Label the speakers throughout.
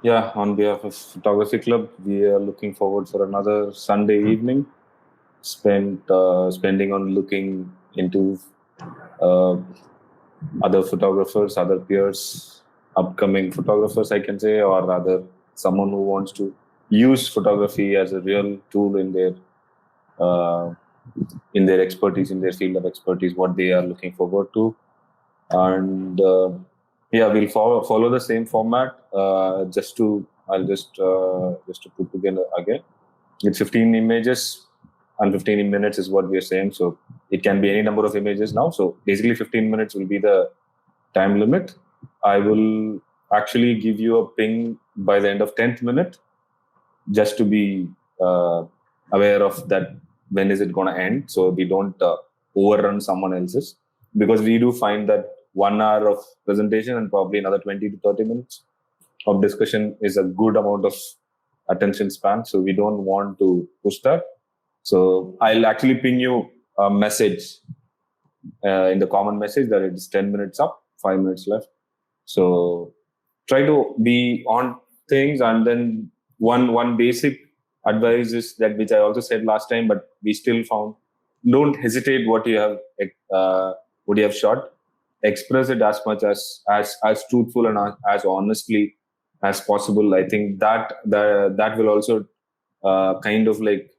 Speaker 1: Yeah, on behalf of Photography Club, we are looking forward for another Sunday evening spending on looking into uh, other photographers, other peers, upcoming photographers, I can say, or rather someone who wants to use photography as a real tool uh, in their expertise, in their field of expertise, what they are looking forward to. And yeah, we'll follow the same format. Just to put together again, it's 15 images and 15 minutes is what we are saying. So it can be any number of images now. So basically 15 minutes will be the time limit. I will actually give you a ping by the end of 10th minute, just to be aware of that when is it going to end, so we don't overrun someone else's, because we do find that 1 hour of presentation and probably another 20 to 30 minutes of discussion is a good amount of attention span, so we don't want to push that. So I'll actually ping you a message in the common message that it's 10 minutes up, 5 minutes left. So try to be on things. And then one basic advice is that, which I also said last time, but we still found, don't hesitate what you have shot. Express it as much as truthful and as honestly as possible. I think that will also kind of like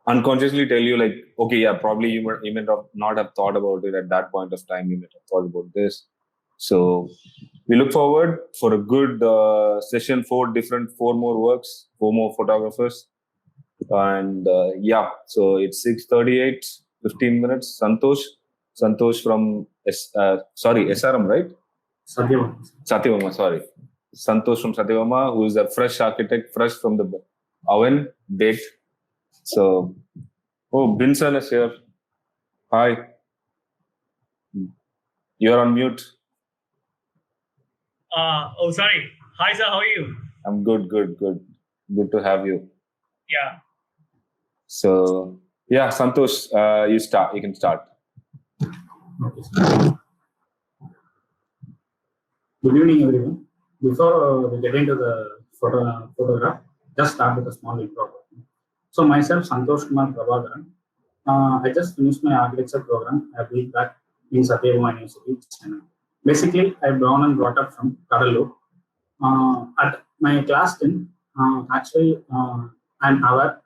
Speaker 1: unconsciously tell you, like, okay, yeah, probably you may not have thought about it at that point of time. You may have thought about this. So we look forward for a good session. Four more works, four more photographers. And yeah, so it's 6:38, 15 minutes. Santosh from SRM, right? Satyavama, sorry. Santosh from Satyavama, who is a fresh architect, fresh from the oven, baked. So, Binsan is here. Hi. You're on mute.
Speaker 2: Sorry. Hi, sir. How are you?
Speaker 1: I'm good. Good to have you.
Speaker 2: Yeah.
Speaker 1: So, yeah, Santosh, you can start.
Speaker 3: Okay. Good evening, everyone. Before we get into the photograph, just start with a small intro. So myself, Santosh Kumar Prabhakaran. I just finished my architecture program a week back in Satyavama University, Chennai. Basically, I'm born and brought up from Kadalur. At my class 10, I'm aware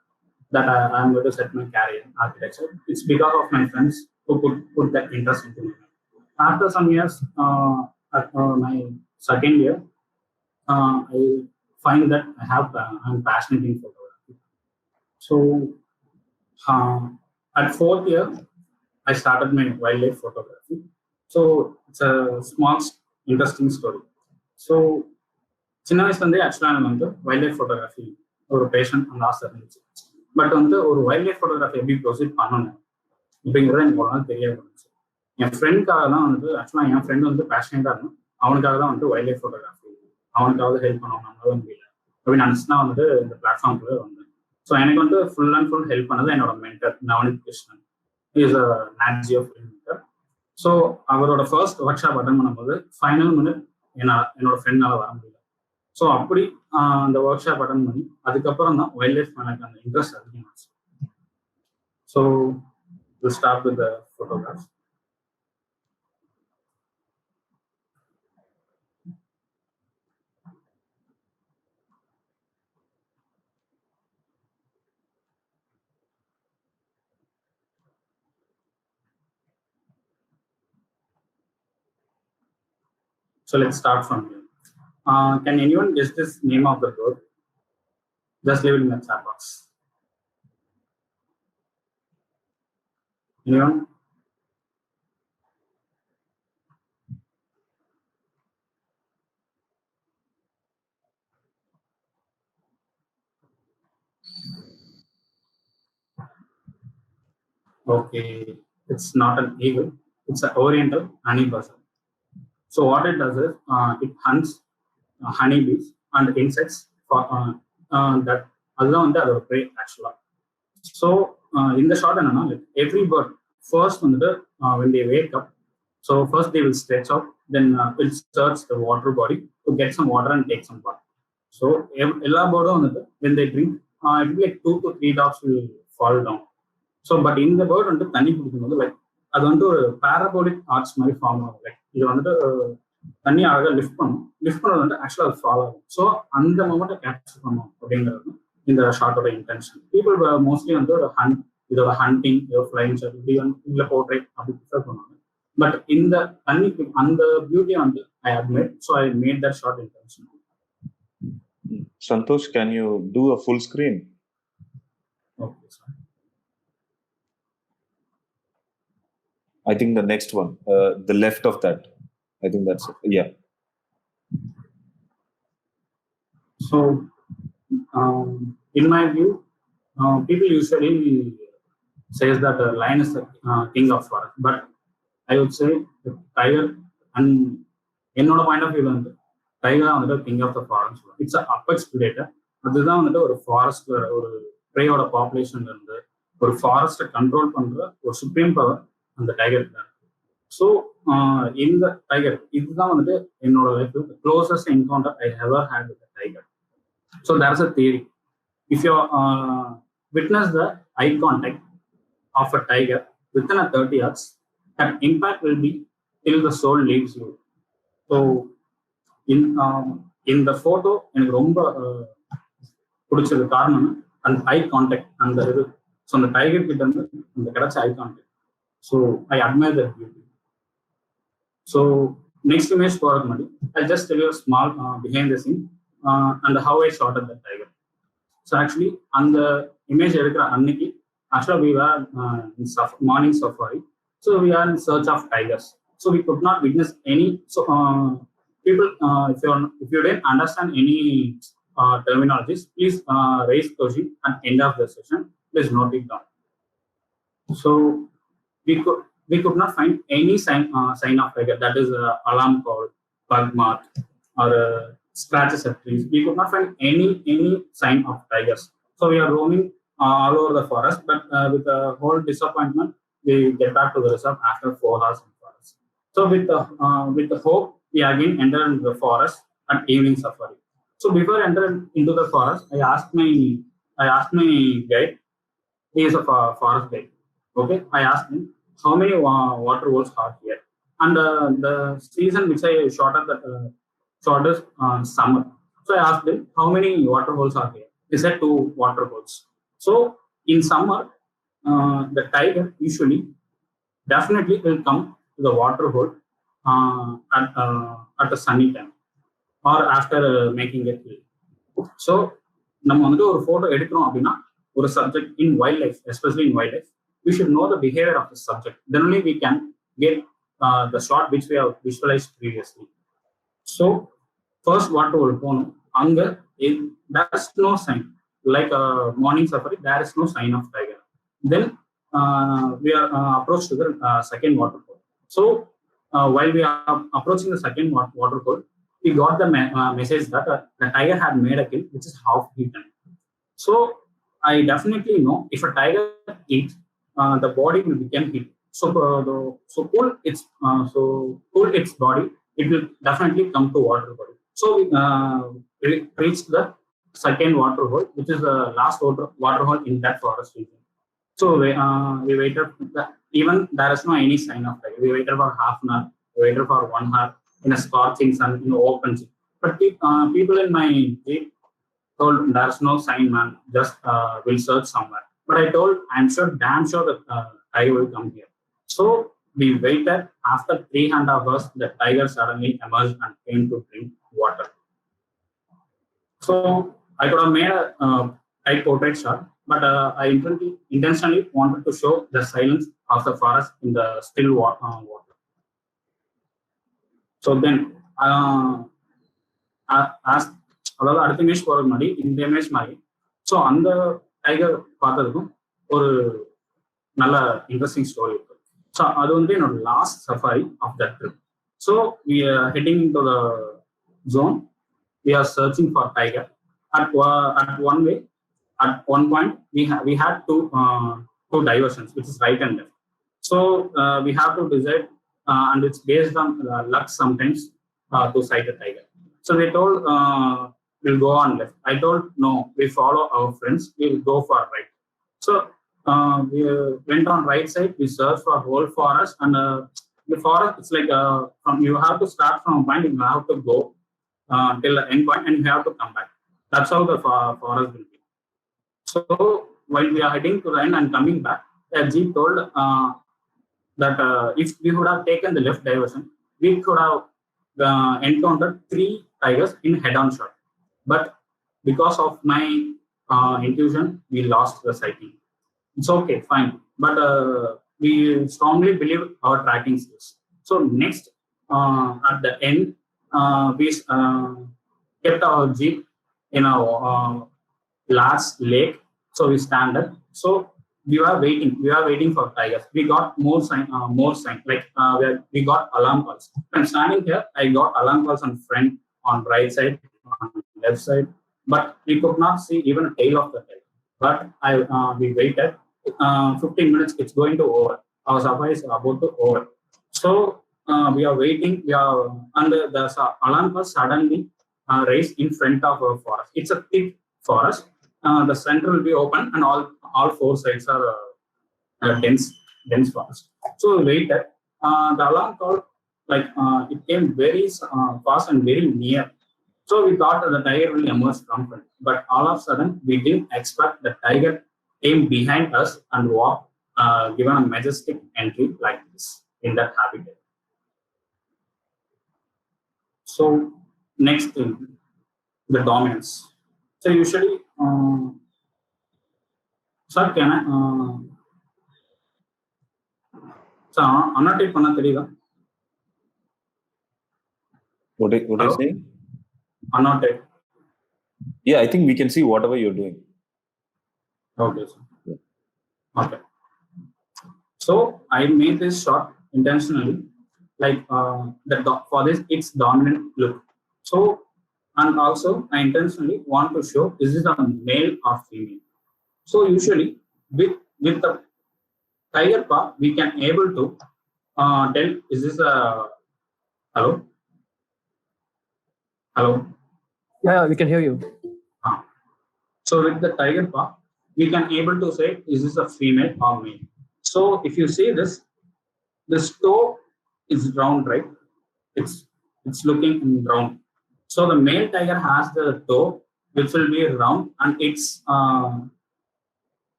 Speaker 3: that I'm going to set my career in architecture. It's because of my friends who put that interest into me. After some years, at my second year, I find that I'm passionate in photography. So at fourth year, I started my wildlife photography. So it's a small, interesting story. So சின்ன வயசுல இருந்தே ஆக்சுவலாக எனக்கு வந்து wild life photography ஒரு fashion அந்த ஆசை இருந்துச்சு. பட் வந்து ஒரு வைல்ட் லைஃப் ஃபோட்டோகிராஃபி எப்படி ப்ரொசீட் பண்ணணும் அப்படிங்கிறது எனக்கு ஒரு நாள் தெரியாது இருந்துச்சு. என் ஃப்ரெண்டுக்காக தான் வந்து ஆக்சுவலாக என் ஃப்ரெண்டு வந்து பேஷனேட்டாக இருந்தான். அவனுக்காக தான் வந்து வைல்ட் லைஃப் ஃபோட்டோகிராஃபி அவனுக்காவது ஹெல்ப் பண்ணணும், நம்மளால முடியல அப்படின்னு நினச்சுனா வந்துட்டு இந்த பிளாட்ஃபார்ம்குள்ளே வந்தேன். ஸோ எனக்கு வந்து ஃபுல் அண்ட் ஃபுல் ஹெல்ப் பண்ணது என்னோட mentor Navneeth Krishnan. Is a NAT Geo film maker. So அவரோட ஃபர்ஸ்ட் ஒர்க் ஷாப் அட்டன் பண்ணும்போது ஃபைனல் மினிட் என்னோட ஃப்ரெண்ட்னால வர முடியல. ஸோ அப்படி அந்த ஒர்க் ஷாப் அட்டன் பண்ணி அதுக்கப்புறம் தான் வைல்ட் லைஃப் எனக்கு அந்த இன்ட்ரெஸ்ட் அதிகமாச்சு. So will start with the photograph. So let's start from here. Can anyone guess this name of the bird? Just leave it in the chat box. Anyone? Okay, it's not an eagle. It's an oriental honey buzzard. So what it does is it hunts honeybees and insects for that. அதுதான் வந்து அதோட pray ஆக்சுவலா. So இந்த short என்னன்னா, like every bird first வந்துட்டு when they wake up, so first they will stretch out, then it search the water body to get some water and take some bath. So எல்லா பேர்டும் வந்துட்டு when they drink it will be like 2 to 3 drops will fall down. So but இந்த bird வந்துட்டு தண்ணி குடிக்கும்போது like அது வந்துட்டு ஒரு parabolic arts மாதிரி ஃபார்ம் ஆகும். லைக் இது வந்துட்டு தண்ணி அழகாக லிஃப்ட் பண்ணது வந்து ஆக்சுவலாக அது ஃபால் ஆகும். ஸோ அந்த மொமெண்ட்டை கேப்சர் பண்ணும் அப்படிங்கிறது இந்த ஷார்ட்டோட இன்டென்ஷன். பீப்புள் மோஸ்ட்லி வந்து ஒரு இதோட ஹண்டிங், இதோ ஃப்ளைங் ஷாட், இப்படி வந்து இல்லை போர்ட்ரேட் அப்படி ப்ரிஃபர் பண்ணுவாங்க. பட் இந்த தண்ணி அந்த பியூட்டியை வந்து I admit, so I made that short intention.
Speaker 1: Santosh, can you do a full screen?
Speaker 3: Okay, sir.
Speaker 1: I think the next one, the left of that. I think that's it. Yeah.
Speaker 3: So, in my view, people usually says that the lion is the king of forest, but I would say the tiger, and என்னோட point of வியூல வந்து tiger வந்துட்டு king of the forest. It's apex predator. அதுதான் வந்துட்டு ஒரு ஃபாரஸ்ட்ல ஒரு ப்ரேயோட பாப்புலேஷன்ல இருந்து ஒரு ஃபாரஸ்ட்டை கண்ட்ரோல் பண்ற ஒரு சுப்ரீம் பவர் அந்த டைகர் தான். ஸோ இந்த டைகர் இதுதான் வந்துட்டு என்னோட லைஃப்ல closest encounter I ever had with tiger. So there's a theory, if you witness the eye contact of a tiger within a 30 yards, that impact will be till the soul leaves you. So இந்த photo எனக்கு ரொம்ப பிடிச்சது காரணம் அந்த eye contact, அந்த இது. So அந்த tiger கிட்ட இருந்து அந்த கிடைச்ச eye contact. So I admire that beauty. So next image போகிறது முன்னாடி I just tell you small behind the scene and how I shot at the tiger. So actually அந்த இமேஜ் எடுக்கிற அன்னைக்கு actually we were in morning safari, so we are in search of tigers, so we could not witness any. So people, if you didn't understand any terminologies, please raise question at end of the session, please note it down. So we could not find any sign of tiger, that is alarm call, bug mark, or scratches at trees. We could not find any sign of tigers. So we are roaming all over the forest, but with a whole disappointment, we get back to the reserve after 4 hours in forest. So with the hope, we again enter into the forest at evening safari. So before entering into the forest, I asked my guide. He is a forest guide. Okay, I asked him how many water holes are here, and the season which I shot at is summer. So I asked him how many water holes are here. He said 2 water holes. So in summer, the tiger usually definitely will come to the water hole at a sunny time or after making a kill. So நம்ம வந்துட்டு ஒரு photo எடுக்கிறோம் அப்படின்னா ஒரு subject in wild life, especially in wild life, we should know the behavior of the subject. Then only we can get the shot which we have visualized previously. So first water hole போகணும். அங்கே there is no sign. Like a morning safari, there is no sign of tiger. Then we are approached to the second waterfall. So while we are approaching the second waterfall, we got the message that the tiger had made a kill which is half eaten. So I definitely know if a tiger eats, the body will become heat. So pull its body, it will definitely come to water body. So we reached the second water hole, which is the last water hole in that forest region. So we waited. Even there is no any sign of tiger. We waited for half an hour. We waited for 1 hour in a scorching sun, in open sea. But people in my jeep told there is no sign, man. Just we'll search somewhere. But I told, I'm sure, damn sure that tiger will come here. So we waited. After 3.5 hours, the tiger suddenly emerged and came to drink water. So I could have made a tight portrait shot, but I intentionally wanted to show the silence of the forest in the still water. So then, அதாவது அடுத்த image போகிறது முன்னாடி இந்த image மாதிரி, so அந்த tiger பார்த்ததுக்கும் ஒரு நல்ல interesting story இருக்கு. ஸோ அது வந்து என்னோட last safari of that trip. So we are heading to the zone, we are searching for tiger. At one point we had two diversions, which is right and left. So we have to decide, and it's based on luck sometimes to sight a tiger. So they told we'll go on left. I told no, we follow our friends, we'll go for right. So we went on right side, we searched for whole forest, and the forest, it's like from you have to start from a point, you have to go till the end point, and you have to come back. That's how the forest will be. So while we are heading to the end and coming back, the jeep told that if we would have taken the left diversion, we could have encountered 3 tigers in head-on shot. But because of my intuition, we lost the sighting. It's okay, fine. But we strongly believe our tracking skills. So next, at the end, we kept our jeep in a last lake. So we stand up. So we were waiting for tigers. We got more sign. Like we got alarm calls. I'm standing here. I got alarm calls on front, on right side, on left side, but we could not see even a tail of the tiger. But we waited. 15 minutes. It's going to over. Our safari is about to over. So we are waiting. We are under the alarm call suddenly raised in front of our forest. It's a thick forest. The center will be open, and all 4 sides are dense forest. So we waited. The alarm call, like it came very fast and very near. So we thought the tiger will emerge from front, but all of a sudden we didn't expect the tiger came behind us and walked, given a majestic entry like this in that habitat. So next thing, the dominance. So usually, sir, can I? So annotate பண்ண தெரியுதா?
Speaker 1: What are you saying?
Speaker 3: Annotate.
Speaker 1: Yeah, I think we can see whatever you're doing.
Speaker 3: Okay, sir. Okay. So I made this shot intentionally, like for this it's dominant look. So and also I intentionally want to show is this a male or female. So usually with the tiger paw we can able to tell is this a hello.
Speaker 4: Yeah, we can hear you.
Speaker 3: So with the tiger paw we can able to say is this a female or male. So if you see this toe is round, right? It's looking round. So the male tiger has the toe which will be round, and its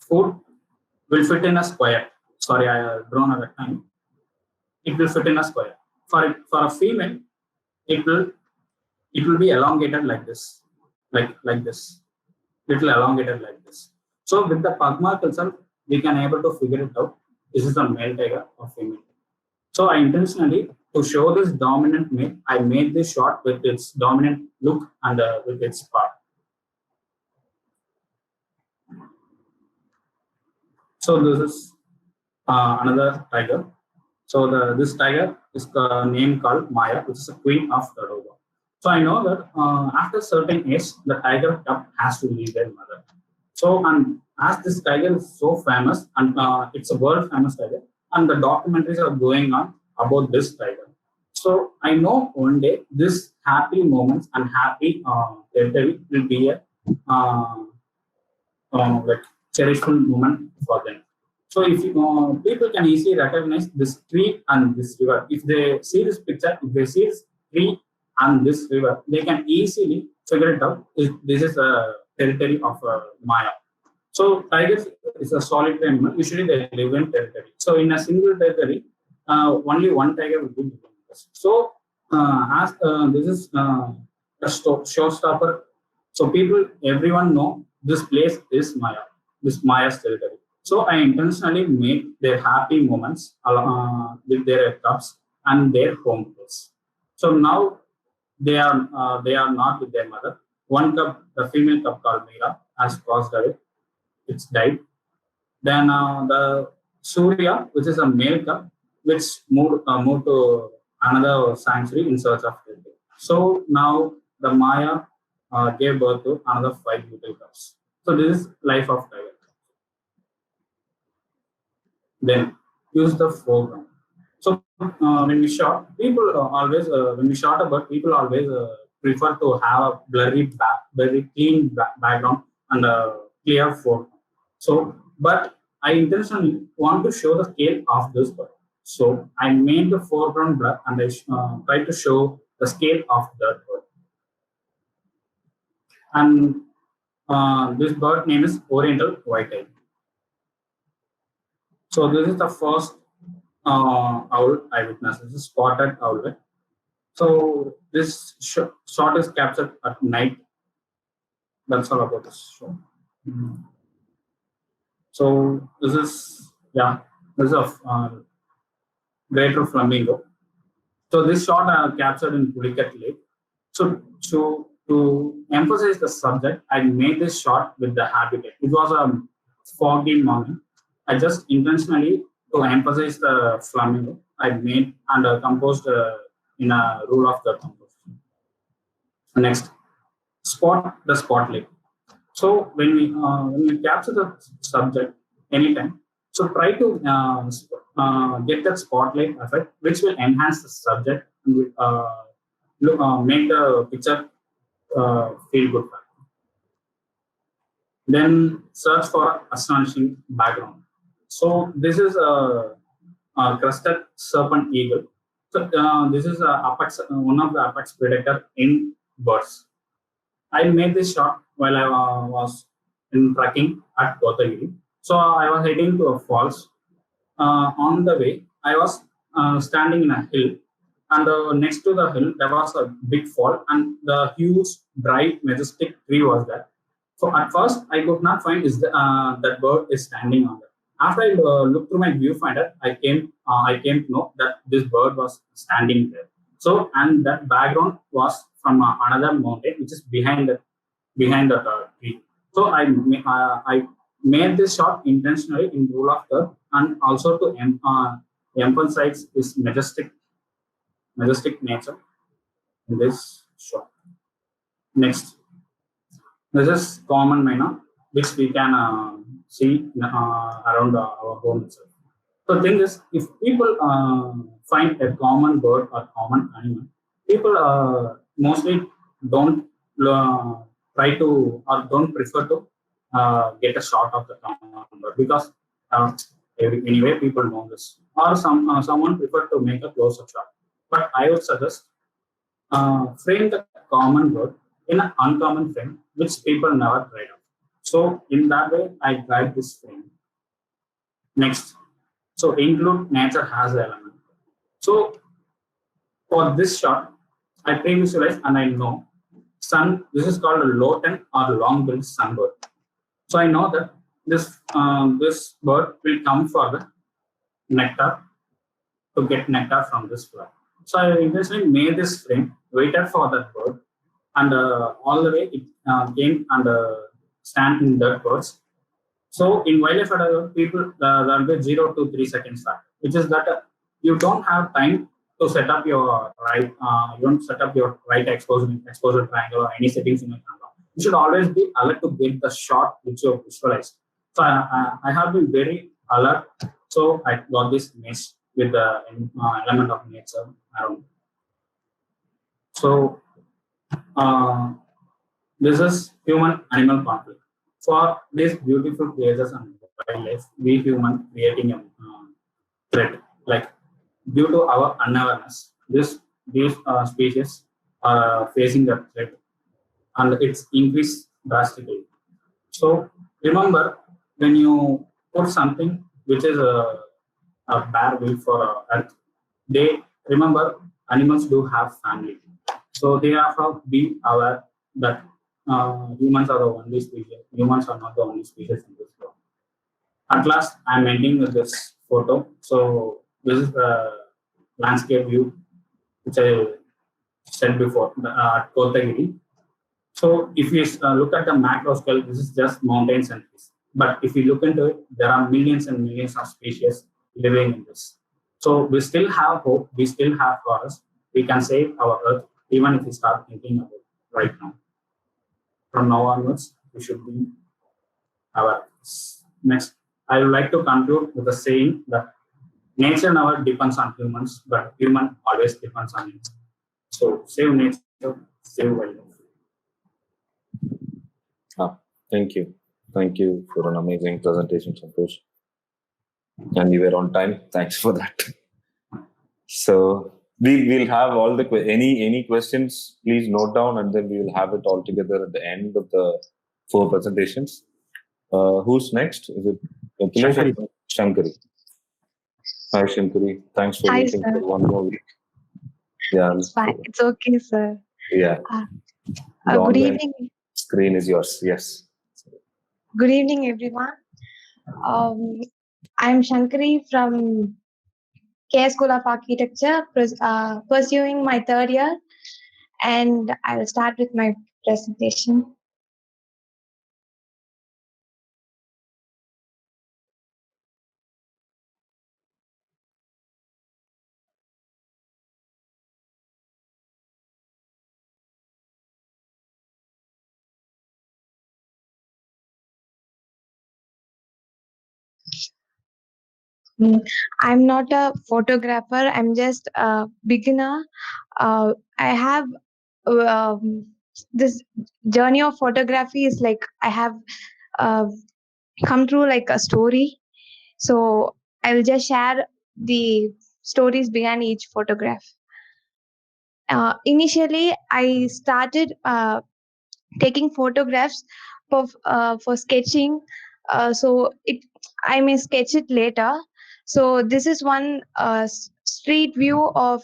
Speaker 3: foot will fit in a square. Sorry, I drawn a rectangle. It will fit in a square. For a female, it will be elongated like this, like this. Little elongated like this. So with the pug mark itself, we can able to figure it out. This is a male tiger or female. So I intentionally, to show this dominant male, I made this shot with its dominant look and with its paw. So this is another tiger. So this tiger is name called Maya, which is a queen of Tadoba. So I know that after certain age, the tiger cub has to leave their mother. So and as this tiger is so famous, and it's a world famous tiger, and the documentaries are going on about this tiger. So I know one day this happy moments and happy territory will be a like cherishful moment for them. So if people can easily recognize this tree and this river, if they see this picture, if they see this tree and this river, they can easily figure it out. This is a territory of Maya. So tigers is a solitary animal. Usually they live in territory. So in a single territory, only one tiger will be living. So as this is a showstopper. So everyone know this place is Maya, this Maya's territory. So I intentionally made their happy moments with their cubs and their home place. So now they are not with their mother. One cub, the female cub called Meera, has passed away. It's died. Then the Surya, which is a male cub, which moved to another sanctuary in search of health. So now the Maya gave birth to another 5 little cubs. So this is life of tiger. Then use the foreground. So when we shot, people always when we shot a bird, people always prefer to have a very clean background and a clear foreground. So, but I intentionally want to show the scale of this bird. So I made the foreground blur and I tried to show the scale of that bird. And this bird name is Oriental White-eye. So this is the first owl I witnessed. This is spotted owl. So this shot is captured at night. That's all about this show. So this is a greater flamingo. So this shot I captured in Pulicat Lake. So to emphasize the subject, I made this shot with the habitat. It was a foggy morning. I just intentionally to emphasize the flamingo. I made and composed in a rule of the composition. Next, the spotlight. So when we capture the subject anytime, so try to get that spotlight effect, which will enhance the subject and will make the picture feel good. Then search for astonishing background. So this is a crested serpent eagle. So this is one of the apex predator in birds. I made this shot while I was in trekking at Kotagiri. So I was heading to a falls. On the way, I was standing in a hill, and next to the hill there was a big fall, and the huge, bright, majestic tree was there. So at first, I could not find that bird is standing on it. After I looked through my viewfinder, I came to know that this bird was standing there. So, and that background was from another mountain which is behind the tree. So I made this shot intentionally in rule of third and also to emphasize this majestic nature in this shot. Next, this is common myna, which we can see around our home itself. So the thing is, if people find a common bird or common animal, people mostly don't try to or don't prefer to get a shot of the common bird because anyway people know this. Or someone prefer to make a close-up shot. But I would suggest frame the common bird in an uncommon frame, which people never tried out. So in that way, I tried this frame. Next, so include nature has the element. So for this shot, I pre-visualize and I know this is called a low-ten or long-billed sunbird. So I know that this bird will come for the nectar to get nectar from this flower. So I intentionally made this frame, waited for that bird, and all the way it came and stand in the birds. So in wildlife photography, people there will be 0 to 3 seconds factor, which is that you don't have time to set up your right exposure triangle or any settings in your camera. You should always be alert to get the shot which you visualize. So I have been very alert. So I got this image with the element of nature around. So this is human-animal conflict. For these beautiful creatures and wildlife, we human creating a threat. Like due to our unawareness, these species are facing the threat, and it's increased drastically. So remember, when you put something which is a bare will for Earth, they remember animals do have family. So they have to be aware that humans are the only species. Humans are not the only species in this world. At last, I'm ending with this photo. So this is the landscape view, which I said before at Kotagiri. So if you look at the macro scale, this is just mountains and trees. But if you look into it, there are millions and millions of species living in this. So we still have hope. We still have forests. We can save our Earth even if we start thinking about it right now. From now onwards, we should be aware. Next, I would like to conclude with the saying that nature never depends on humans, but human always depends on it. So save nature, save wildlife.
Speaker 1: Thank you. Thank you for an amazing presentation, Santosh. And we were on time. Thanks for that. So we'll have all the any questions, please note down, and then we will have it all together at the end of the 4 presentations. Who's next? Is it
Speaker 4: Shankari.
Speaker 1: Shankari. Hi, Shankari. Thanks for
Speaker 5: Hi,
Speaker 1: waiting
Speaker 5: sir.
Speaker 1: for one more week. Yeah.
Speaker 5: It's fine. It's okay, sir.
Speaker 1: Yeah. The
Speaker 5: Good
Speaker 1: online
Speaker 5: evening.
Speaker 1: screen is yours. Yes.
Speaker 5: Good evening, everyone. I'm Shankari from KS School of Architecture, pursuing my 3rd year, and I'll start with my presentation. I'm not a photographer. I'm just a beginner. I have this journey of photography is like I have uh, come through like a story. So I will just share the stories behind each photograph. Initially, I started taking photographs for sketching. So I may sketch it later. So this is one street view of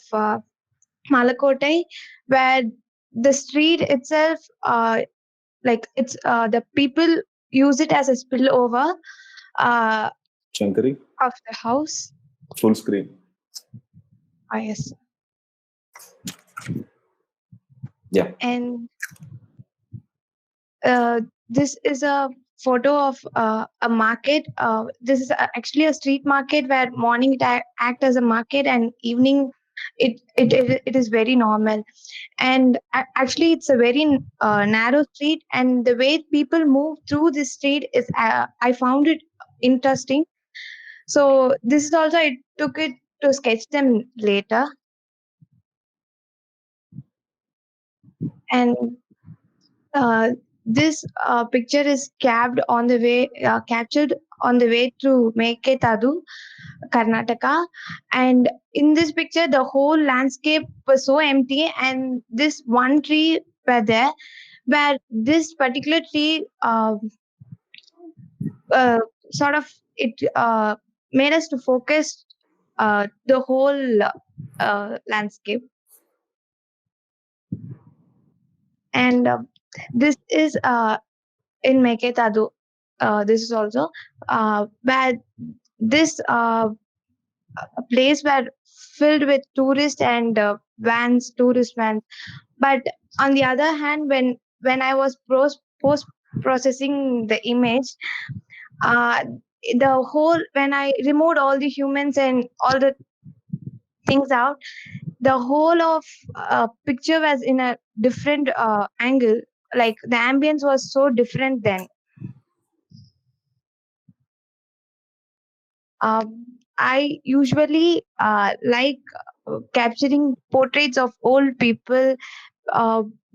Speaker 5: Malakotai, where the street itself, like it's the people use it as a spillover uh,
Speaker 1: Shankari,
Speaker 5: of the house.
Speaker 1: full screen.
Speaker 5: Yes.
Speaker 1: Yeah.
Speaker 5: And this is a photo of a market. This is actually a street market where morning it act as a market and evening it is very normal. And actually it's a very narrow street, and the way people move through this street is I found it interesting. So this is also I took it to sketch them later. And this picture is captured on the way to Meketadu, Karnataka. And in this picture, the whole landscape was so empty, and this one tree were there, where this particular tree sort of it made us to focus the whole landscape. And this is in Meketadu. This is also where this place were filled with tourists and tourist vans. But on the other hand, when I was post processing the image, uh, the whole when I removed all the humans and all the things out, the whole of picture was in a different angle. Like the ambience was so different then. I usually like capturing portraits of old people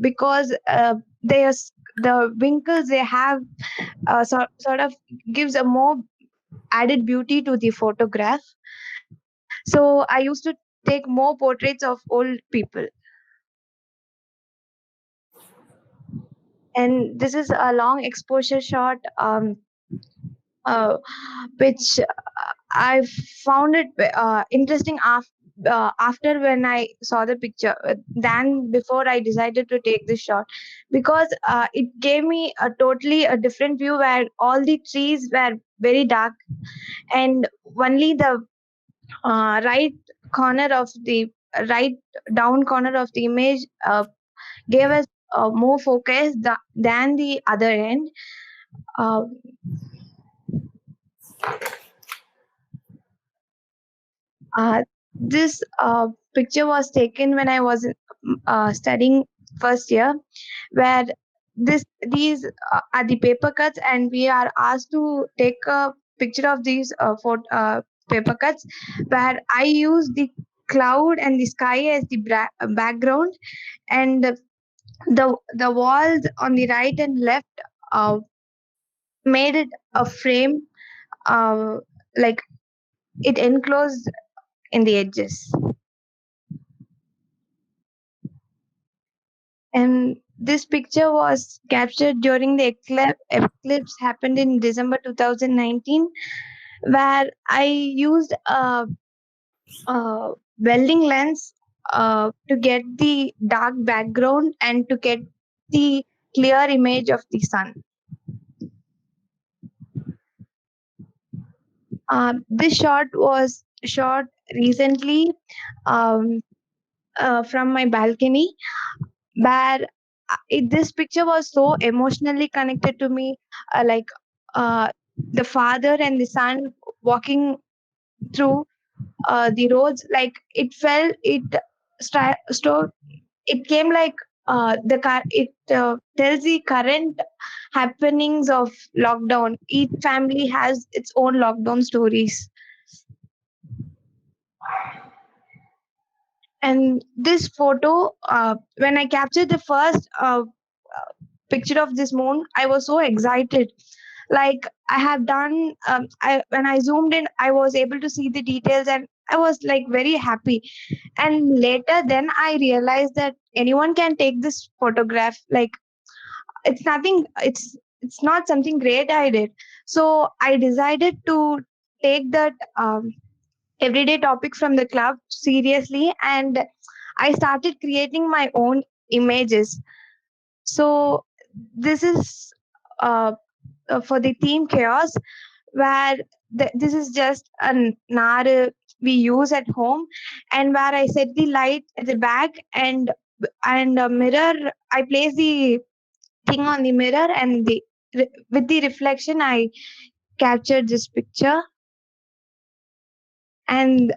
Speaker 5: because the wrinkles they have sort of gives a more added beauty to the photograph. So I used to take more portraits of old people. And this is a long exposure shot, which I found it interesting after when I saw the picture than before I decided to take this shot, because it gave me a totally a different view where all the trees were very dark, and only the right corner of the right down corner of the image gave us more focus than the other end. Uh, this picture was taken when I was studying first year, where these are the paper cuts, and we are asked to take a picture of these paper cuts, where I use the cloud and the sky as the background, and the walls on the right and left uh, made it a frame, uh, like it enclosed in the edges. And this picture was captured during the eclipse happened in December 2019, where I used a welding lens to get the dark background and to get the clear image of the sun. This shot was shot recently um, from my balcony, where this picture was so emotionally connected to me, like uh, the father and the son walking through the roads. Like it felt it it came like it tells the current happenings of lockdown. Each family has its own lockdown stories. And this photo, when I captured the first picture of this moon, I was so excited. Like I have done, when I zoomed in, I was able to see the details, and I was like very happy. And later, then I realized that anyone can take this photograph. Like it's nothing. It's not something great I did. So I decided to take that everyday topic from the club seriously, and I started creating my own images. So this is uh, for the theme chaos, where this is just an nar we use at home, and where I set the light at the back, and a mirror. I place the thing on the mirror, and with the reflection I captured this picture. And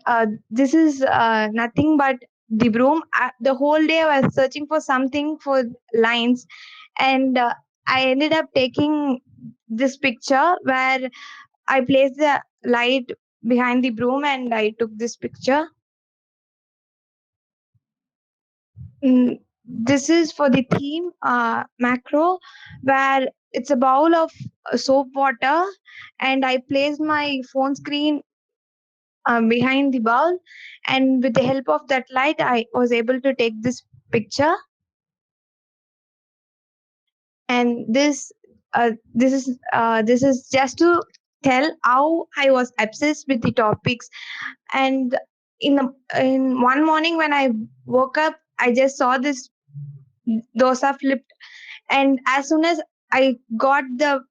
Speaker 5: this is nothing but the broom. The whole day I was searching for something for lines, and I ended up taking this picture where I placed the light behind the broom, and I took this picture. This is for the theme macro, where it's a bowl of soap water, and I placed my phone screen behind the bowl, and with the help of that light I was able to take this picture. And this is just to tell how I was obsessed with the topics. And in one morning when I woke up, I just saw this dosa flipped, and as soon as I got the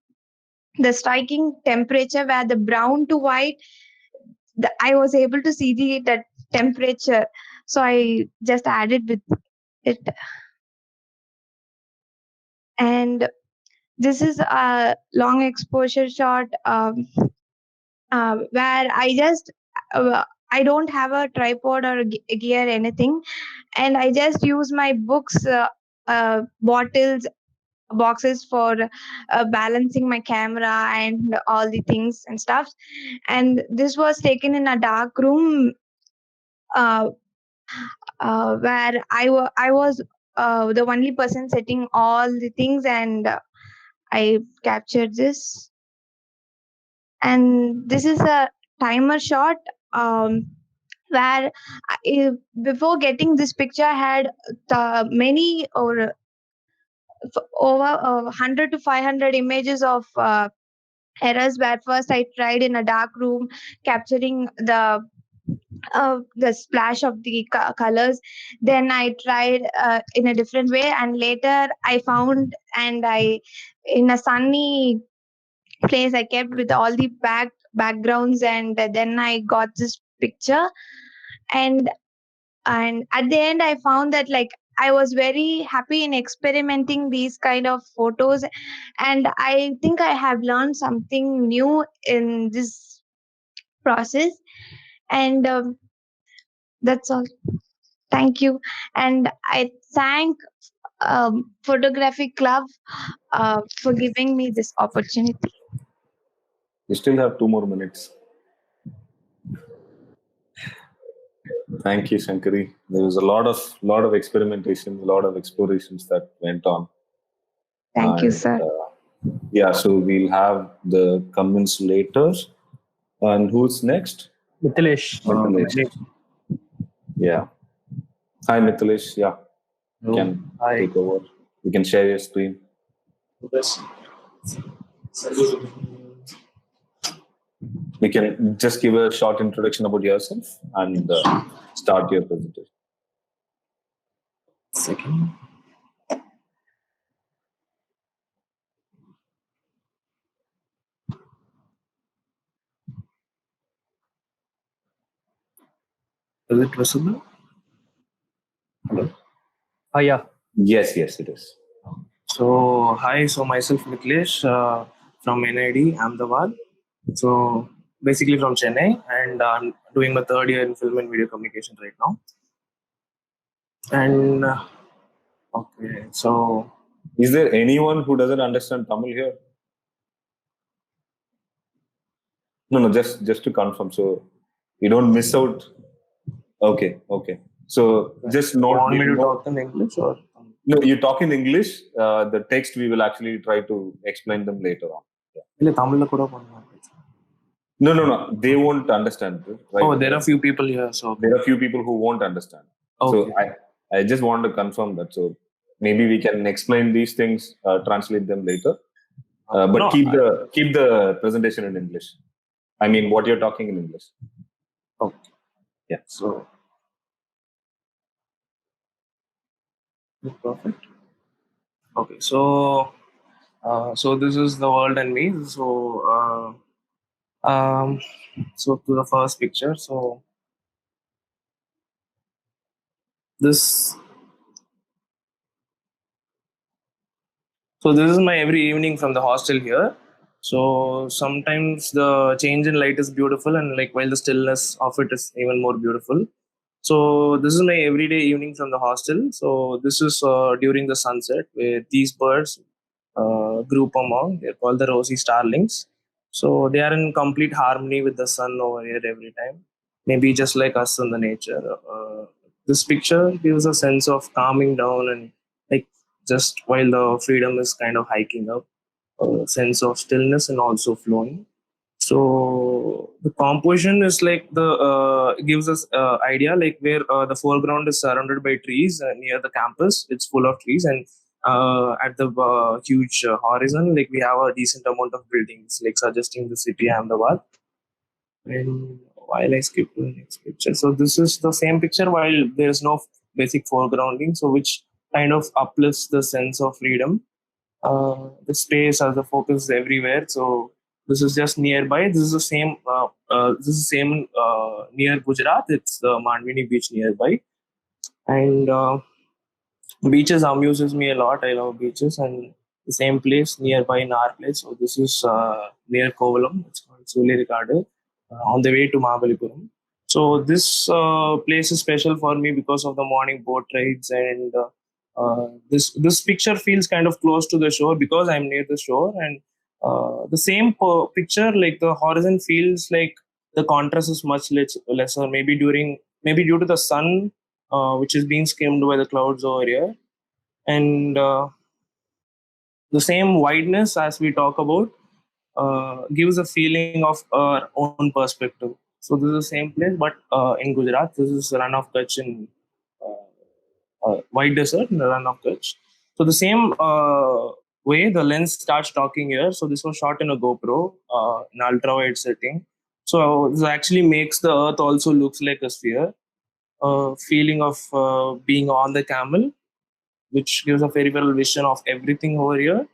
Speaker 5: striking temperature where the brown to white, I was able to see that temperature, so I just added with it. And this is a long exposure shot, where I don't have a tripod or gear anything, and I just use my books, bottles, boxes for balancing my camera and all the things and stuff. And this was taken in a dark room, uh, where I was the only person setting all the things, and I captured this. And this is a timer shot, where before getting this picture, I had many or over 100 to 500 images of errors, where first I tried in a dark room capturing the splash of the colors. Then I tried in a different way, and later I found, and I in a sunny place I kept with all the backgrounds, and then I got this picture. And and at the end I found that, like, I was very happy in experimenting these kind of photos, and I think I have learned something new in this process. And that's all. Thank you. And I thank Photography Club for giving me this opportunity.
Speaker 1: You still have 2 more minutes. Thank you, Shankari. There was a lot of experimentation, a lot of explorations that went on.
Speaker 5: Thank you,
Speaker 1: And,
Speaker 5: sir.
Speaker 1: yeah, so we'll have the comments later. And who's next?
Speaker 4: Mithilesh.
Speaker 1: Mithilesh. Yeah. Hi, Mithilesh. Yeah, you can
Speaker 4: Hi.
Speaker 1: take over. You can share your screen. You can just give a short introduction about yourself and start your presentation.
Speaker 6: Second. Is it visible? Hello.
Speaker 4: Yeah.
Speaker 1: Yes, it is.
Speaker 6: So hi, so myself Mithilesh from NID Ahmedabad. So basically from Chennai, and I'm doing my third year in film and video communication right now. And okay, so
Speaker 1: Is there anyone who doesn't understand Tamil here? No, just to confirm. So you don't miss out. Okay. So just
Speaker 6: you
Speaker 1: note.
Speaker 6: want me to talk in English or?
Speaker 1: No, you talk in English. The text we will actually try to explain them later on.
Speaker 6: இல்ல தமிழ்ல கூட பண்ணலாம்.
Speaker 1: No. They won't understand. Right?
Speaker 6: Oh, there are few people here, so
Speaker 1: There are few people who won't understand.
Speaker 6: okay.
Speaker 1: So I just want to confirm that. So maybe we can explain these things, translate them later. But
Speaker 6: No,
Speaker 1: keep the presentation in English. I mean, what you're talking in English.
Speaker 6: Okay.
Speaker 1: Yeah.
Speaker 6: So perfect. Okay, so this is the world and me. So to the first picture. So this is my every evening from the hostel here. So sometimes the change in light is beautiful, and like while the stillness of it is even more beautiful. So this is my everyday evening from the hostel. So this is during the sunset, where these birds group among, they're called the rosy starlings. So they are in complete harmony with the sun over here every time. Maybe just like us in the nature. This picture gives a sense of calming down, and like just while the freedom is kind of hiking up, a sense of stillness and also flowing. So the composition is like the gives us idea like where the foreground is surrounded by trees near the campus. It's full of trees, and at the huge horizon, like we have a decent amount of buildings, like suggesting the city Ahmedabad. And while I skip to the next picture, so this is the same picture while there is no basic foregrounding, so which kind of uplifts the sense of freedom. The space as the focus is everywhere. So this is just nearby. This is the same. Near Gujarat. It's the Mandvini beach nearby, and beaches amuses me a lot. I love beaches, and the same place nearby in our place. So this is near Kovalam. It's called Sulerikadu, on the way to Mahabalipuram. So this place is special for me because of the morning boat rides, and this picture feels kind of close to the shore because I'm near the shore. And the same picture, like the horizon feels like the contrast is much lesser. Maybe due to the sun, which is being skimmed by the clouds over here, and the same wideness as we talk about gives a feeling of our own perspective. So this is the same place, but in Gujarat, this is Run of Kutch in White Desert, in the Run of Kutch. So the same way, the lens starts talking here. So this was shot in a GoPro in ultra wide setting. So this actually makes the Earth also looks like a sphere. Feeling of being on the camel, which gives a very well vision of everything over here.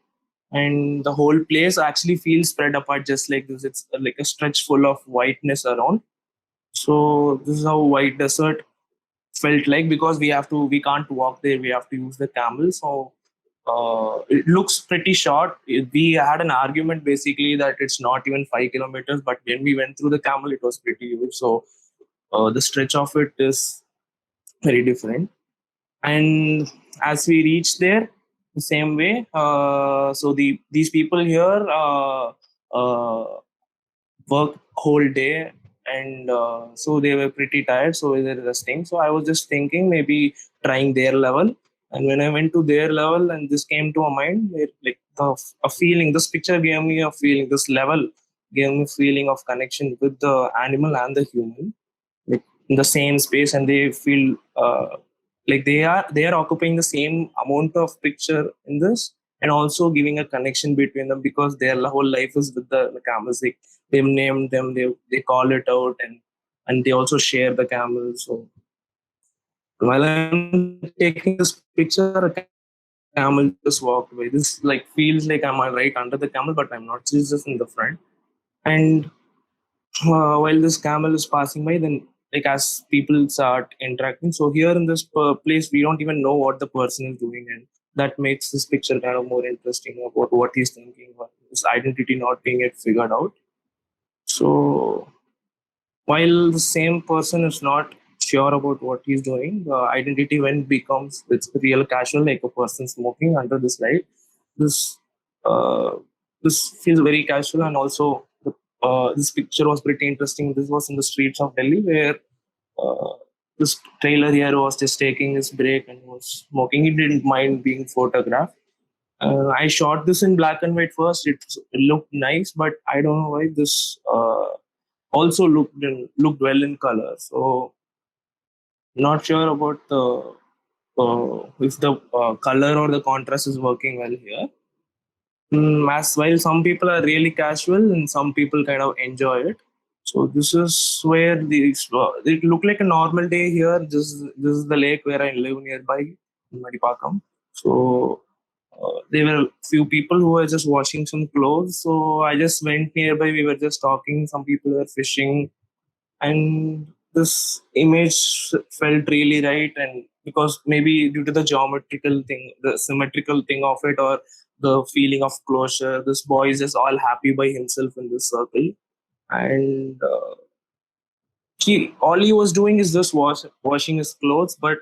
Speaker 6: And the whole place actually feels spread apart just like this. It's like a stretch full of whiteness around. So this is how White Desert felt like, because we can't walk there, we have to use the camel. So it looks pretty short. We had an argument basically that it's not even 5 kilometers, but when we went through the camel, it was pretty huge. So the stretch of it is very different. And as we reach there, the same way, so these people here work whole day and so they were pretty tired, so they were resting. So I was just thinking maybe trying their level. And when I went to their level and this came to my mind, like a feeling, this picture gave me a feeling, this level gave me a feeling of connection with the animal and the human, like in the same space, and they feel like they are occupying the same amount of picture in this, and also giving a connection between them because their whole life is with the camels. They've named them, they call it out, and they also share the camels. So while I'm taking this picture, a camel just walked away. This like feels like I'm right under the camel, but I'm not. She's just in the front. And while this camel is passing by, then like as people start interacting, so here in this place we don't even know what the person is doing, and that makes this picture kind of more interesting about what he's thinking, or his identity not being yet figured out. So while the same person is not sure about what he's doing, the identity when becomes it's real casual, like a person smoking under this light. This uh, this feels very casual, and also this picture was pretty interesting. This was in the streets of Delhi, where uh, this trailer here was just taking his break and was smoking. He didn't mind being photographed. I shot this in black and white first. It looked nice, but I don't know why this also looked well in color. So not sure about the if the color or the contrast is working well here. As while some people are really casual and some people kind of enjoy it. So this is where it looked like a normal day here. This is the lake where I live nearby in Madipakam. So there were few people who were just washing some clothes. So I just went nearby. We were just talking. Some people were fishing, and this image felt really right. And because maybe due to the geometrical thing, the symmetrical thing of it, or the feeling of closure, this boy is just all happy by himself in this circle. And he all he was doing is just washing his clothes, but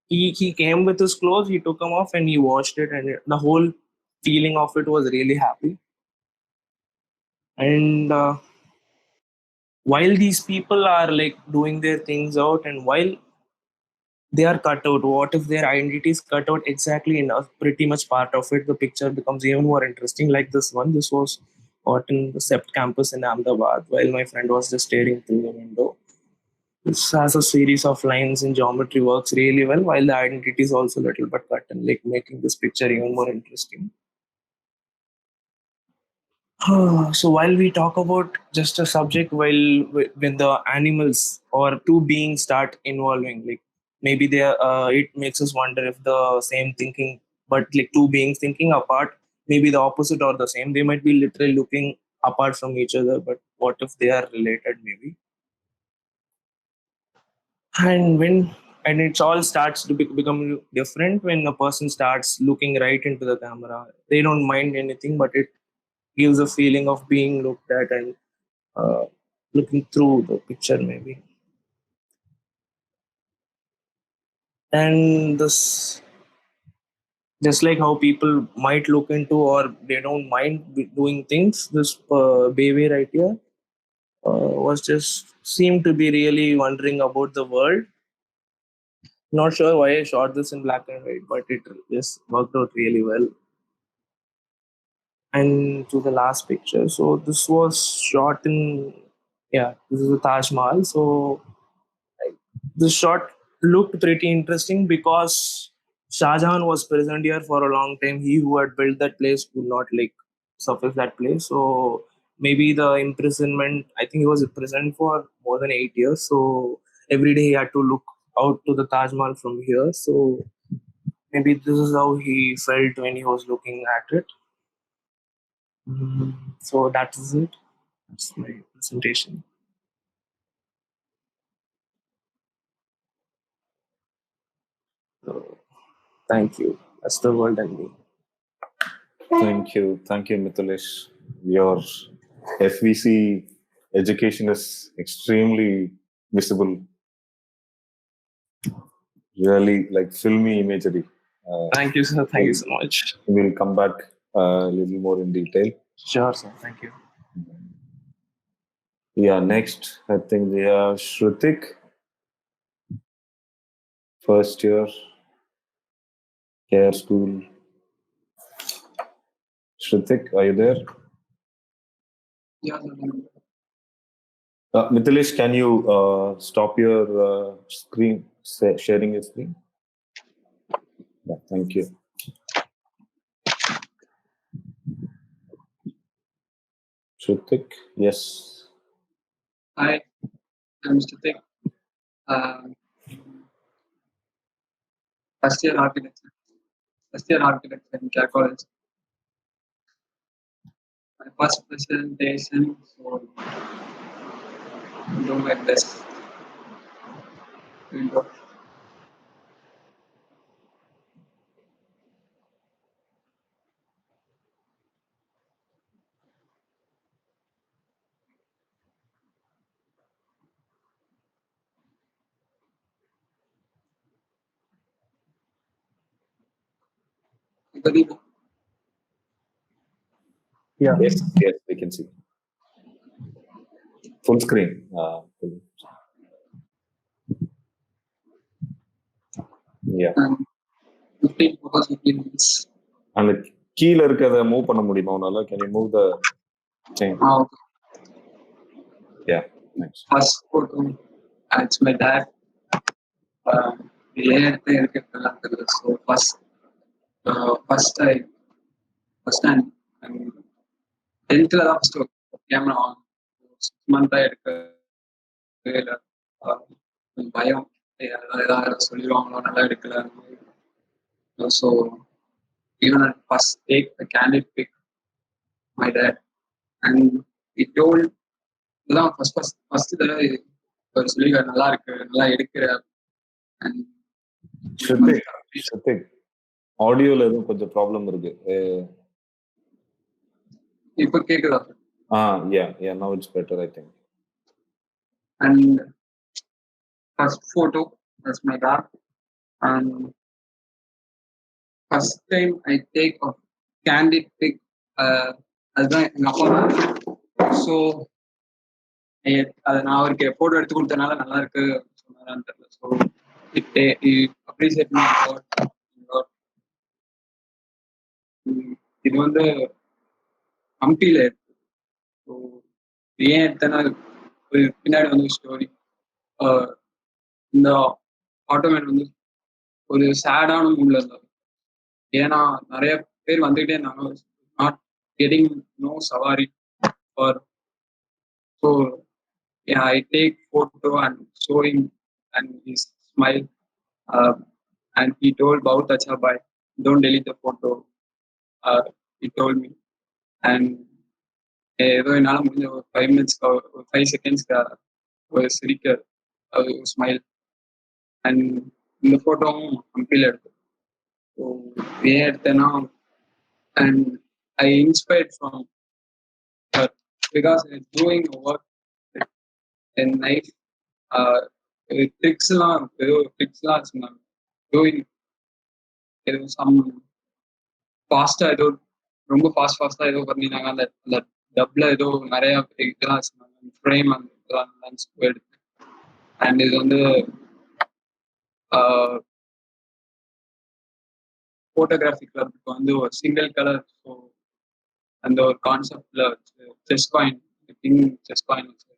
Speaker 6: he came with his clothes, he took them off and he washed it, and the whole feeling of it was really happy. And while these people are like doing their things out, and while they are cut out, what if their identity is cut out exactly in a pretty much part of it, the picture becomes even more interesting. Like this one, this was caught in the Sept campus in Ahmedabad while my friend was just staring through the window. This has a series of lines and geometry works really well, while the identity is also a little bit cut, and like making this picture even more interesting. So while we talk about just a subject, when the animals or two beings start involving, like maybe they it makes us wonder if the same thinking, but like two beings thinking apart, maybe the opposite or the same. They might be literally looking apart from each other, but what if they are related? Maybe. And when and it all starts to become different when a person starts looking right into the camera. They don't mind anything, but it gives a feeling of being looked at, and uh, looking through the picture maybe. And this, just like how people might look into or they don't mind doing things, this baby right here was just seemed to be really wondering about the world. Not sure why I shot this in black and white, but it just worked out really well. And to the last picture, so this was shot in, yeah, this is the Taj Mahal. So the shot looked pretty interesting because Shah Jahan was present here for a long time. He who had built that place could not like surface that place. So maybe the imprisonment, I think he was imprisoned for more than 8 years. So every day he had to look out to the Taj Mahal from here. So maybe this is how he felt when he was looking at it. So that is it. That's my presentation. So thank you. That's the world and me.
Speaker 1: Thank you, Mithulesh. Your FVC education is extremely visible. Really like filmy imagery.
Speaker 6: Thank you, sir. Thank you so much.
Speaker 1: We'll come back a little more in detail.
Speaker 6: Sure, sir. Thank you.
Speaker 1: Yeah, next I think we have Shrutik, first year, care school. Shrutik, are you there?
Speaker 7: Yeah,
Speaker 1: Mithilesh, can you stop your screen, sharing your screen? Yeah, thank you. Shrutik, yes.
Speaker 7: hi, I'm Shrutik. First year architecture. First year architecture in Care College. My first presentation, so do my best. We'll go. Good.
Speaker 4: Yeah.
Speaker 1: Yes, yes, we can see. Full screen. Yeah.
Speaker 7: 15 photos, 15 minutes.
Speaker 1: அந்த கீழ இருக்கிறத move பண்ண முடியுமா உன்னால? Can you move the chain?
Speaker 7: Okay.
Speaker 1: Yeah, thanks.
Speaker 7: First photo, it's my dad. So first time, and 10th தான் first camera on 6 month எடுக்க பயம் ஏதாவது சொல்லிடுவாங்களோ நல்லா எடுக்கல. So even at first take the candid pic, my dad, and he told இதெல்லாம் first தடவை ஒரு சொல்லி நல்லா இருக்கு நல்லா எடுக்கிற. And
Speaker 1: Shrutik, ஆடியோல எதுவும் கொஞ்சம் ப்ராப்ளம் இருக்கு.
Speaker 7: இப்போ கேக்குதா?
Speaker 1: Yeah, now it's better, I think.
Speaker 7: And first photo, that's my dad. And first time I take a candid pic, அதுதான் எங்க அப்பா. ஸோ அதை நான் அவருக்கு போட்டோ எடுத்து கொடுத்தனால நல்லா இருக்கு சொன்னாரான்னு தெரியல. ஸோ அப்ரிசியேட் மீ இது வந்து ஹம்பியில எடுத்து. ஸோ ஏன் எடுத்தனா பின்னாடி வந்து ஸ்டோரி. இந்த ஆட்டோமேட் வந்து ஒரு சேடான மூட்ல இருந்தாரு. ஏன்னா நிறைய பேர் வந்துகிட்டே இருந்தாங்க. நாட் கெட்டிங் நோ சவாரி for. So I take photo and show him and he smile. And he told Bahut acha bhai, don't delete the photo. He told me. And ஏதோ என்னால் முடிஞ்ச ஒரு 5 minutes 5 seconds ஒரு சிரிக்க ஒரு ஸ்மைல். அண்ட் இந்த ஃபோட்டோவும் கம்பெனியில் எடுத்தேன். ஸோ ஏன் எடுத்தேன்னா, and I inspired from her because doing work என் லைஃப். ட்ரிக்ஸ்லாம் சொன்னாங்க. டூயிங் ஏதோ சம் ஃபாஸ்ட்டாக ஏதோ ரொம்ப ஃபாஸ்ட்டாக ஏதோ பண்ணினாங்க. அந்த டப்ல ஏதோ நிறைய இதெல்லாம் சொன்னாங்க. ஃப்ரேம் அந்த இதெல்லாம் எடுத்து. அண்ட் இது வந்து ஃபோட்டோகிராஃபி கிளப்புக்கு வந்து ஒரு சிங்கிள் கலர். ஸோ அந்த ஒரு கான்செப்ட்ல வச்சு செஸ் காயின் வச்சு.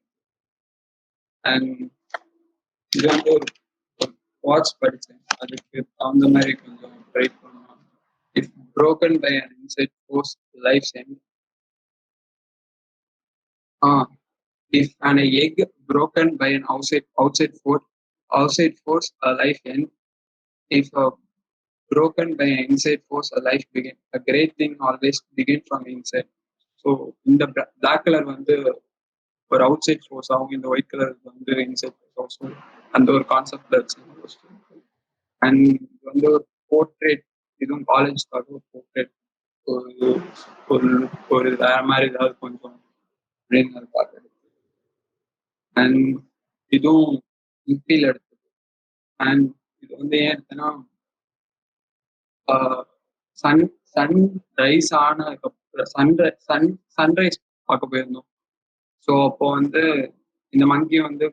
Speaker 7: அண்ட் இது வந்து ஒரு வாட்ச் படித்தேன். அதுக்கு தகுந்த மாதிரி கொஞ்சம் ட்ரை பண்ணலாம். If broken by an inside force, life's end. If an egg broken by an outside force, a life end. If broken by an inside force, a life begin. A great thing always begin from inside. So இந்த black color வந்து ஒரு out side force ஆகும், இந்த white colour வந்து inside force ஆகும். அந்த ஒரு கான்செப்ட்ல வச்சு. அண்ட் வந்து ஒரு போர்ட்ரேட், இதுவும் காலேஜ்க்காக ஒரு போர்ட்ரேட், ஒரு வேற மாதிரி ஏதாவது கொஞ்சம் பார்க்க. அண்ட் இதுவும் இன்ஃபீல் எடுத்தது. அண்ட் இது வந்து ஏன் எடுத்தேன்னா, சன்ரைஸ் ஆன சன்ரைஸ் பார்க்க போயிருந்தோம். ஸோ அப்போ வந்து இந்த மங்கி வந்து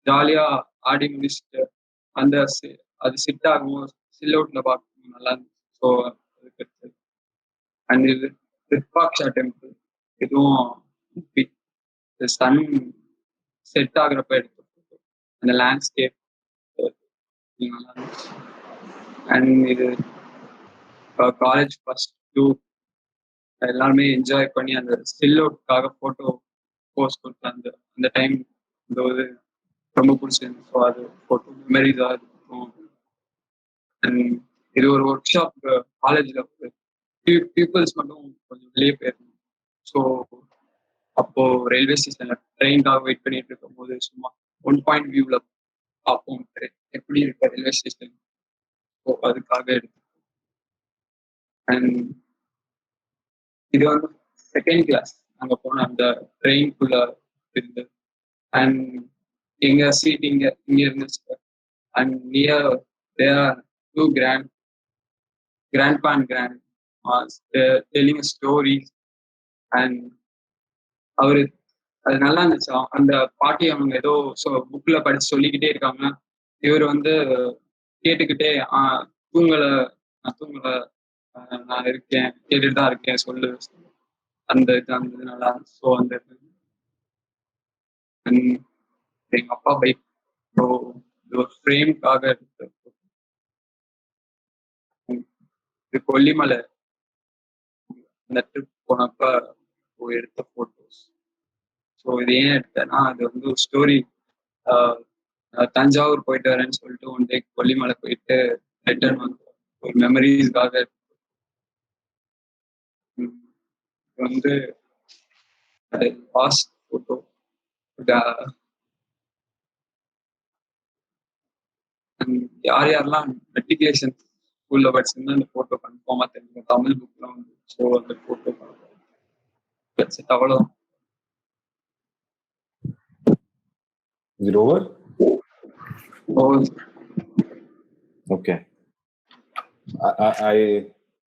Speaker 7: ஜாலியா ஆடி முடிச்சுட்டு அந்த அது சிட் ஆகும் சில் அவுட்ல பார்க்கணும் நல்லா இருந்துச்சு. ஸோ அதுக்கு அண்ட் இது விருப்பாக்ஷா டெம்பிள் இதுவும் சன் செட் ஆகுறப்ப எடுத்த photo. அந்த லேண்ட்ஸ்கேப் நல்லா இருந்துச்சு. அண்ட் இது காலேஜ் ஃபர்ஸ்ட் டூ எல்லாருமே என்ஜாய் பண்ணி அந்த ஸ்டில் அவுட்காக போட்டோ போஸ்ட் கொடுத்த அந்த அந்த டைம் இந்த ஒரு ரொம்ப பிடிச்சிருந்துச்சு. ஸோ அது போட்டோ மெமரிஸாக இருக்கும். அண்ட் இது ஒரு ஒர்க் ஷாப் காலேஜில் பீப்புள்ஸ் மட்டும் கொஞ்சம் வெளியே போயிருந்தோம். ஸோ அப்போ ரயில்வே ஸ்டேஷன்ல ட்ரெயின்காக வெயிட் பண்ணிட்டு இருக்கும் போது சும்மா 1 பாயிண்ட் வியூவில் பார்ப்போம் எப்படி இருக்க ரயில்வே ஸ்டேஷன். ஸோ அதுக்காக எடுத்து அண்ட் இது வந்து செகண்ட் கிளாஸ் அங்கே போன அந்த ட்ரெயின்குள்ள இருந்து அண்ட் எங்க சீட் இங்க இருந்துச்சு. And near there to grandpa and grandma telling a story and அவரு அது நல்லா இருந்துச்சு. அந்த பாட்டி அவங்க ஏதோ புக்ல படிச்சு சொல்லிக்கிட்டே இருக்காங்க. இவர் வந்து கேட்டுக்கிட்டே தூங்கல நான் இருக்கேன் கேட்டுட்டு தான் இருக்கேன் சொல்லு அந்த இது நல்லா இருந்துச்சு. ஸோ அந்த எங்க அப்பா பைக் இது ஒரு ஃப்ரேம்காக எடுத்து இது கொல்லிமலை அந்த ட்ரிப் போனப்ப எடுத்த போட்டோஸ். ஸோ இது ஏன் எடுத்தேன்னா அது வந்து ஒரு ஸ்டோரி. தஞ்சாவூர் போயிட்டு வரேன்னு சொல்லிட்டு ஒன் டே கொல்லிமலை போயிட்டு ரிட்டர்ன் வந்து ஒரு மெமரிஸ்க்காக வந்து பாஸ்ட் போட்டோ. யார் யாரெல்லாம் மெட்ரிகுலேஷன் ஸ்கூல்ல படிச்சிருந்தா அந்த போட்டோ கன்ஃபார்மா தெரியும். தமிழ் புக்ல வந்து ஸோ அந்த போட்டோ அவ்வளோ.
Speaker 1: Is it over?
Speaker 7: Oh,
Speaker 1: Okay.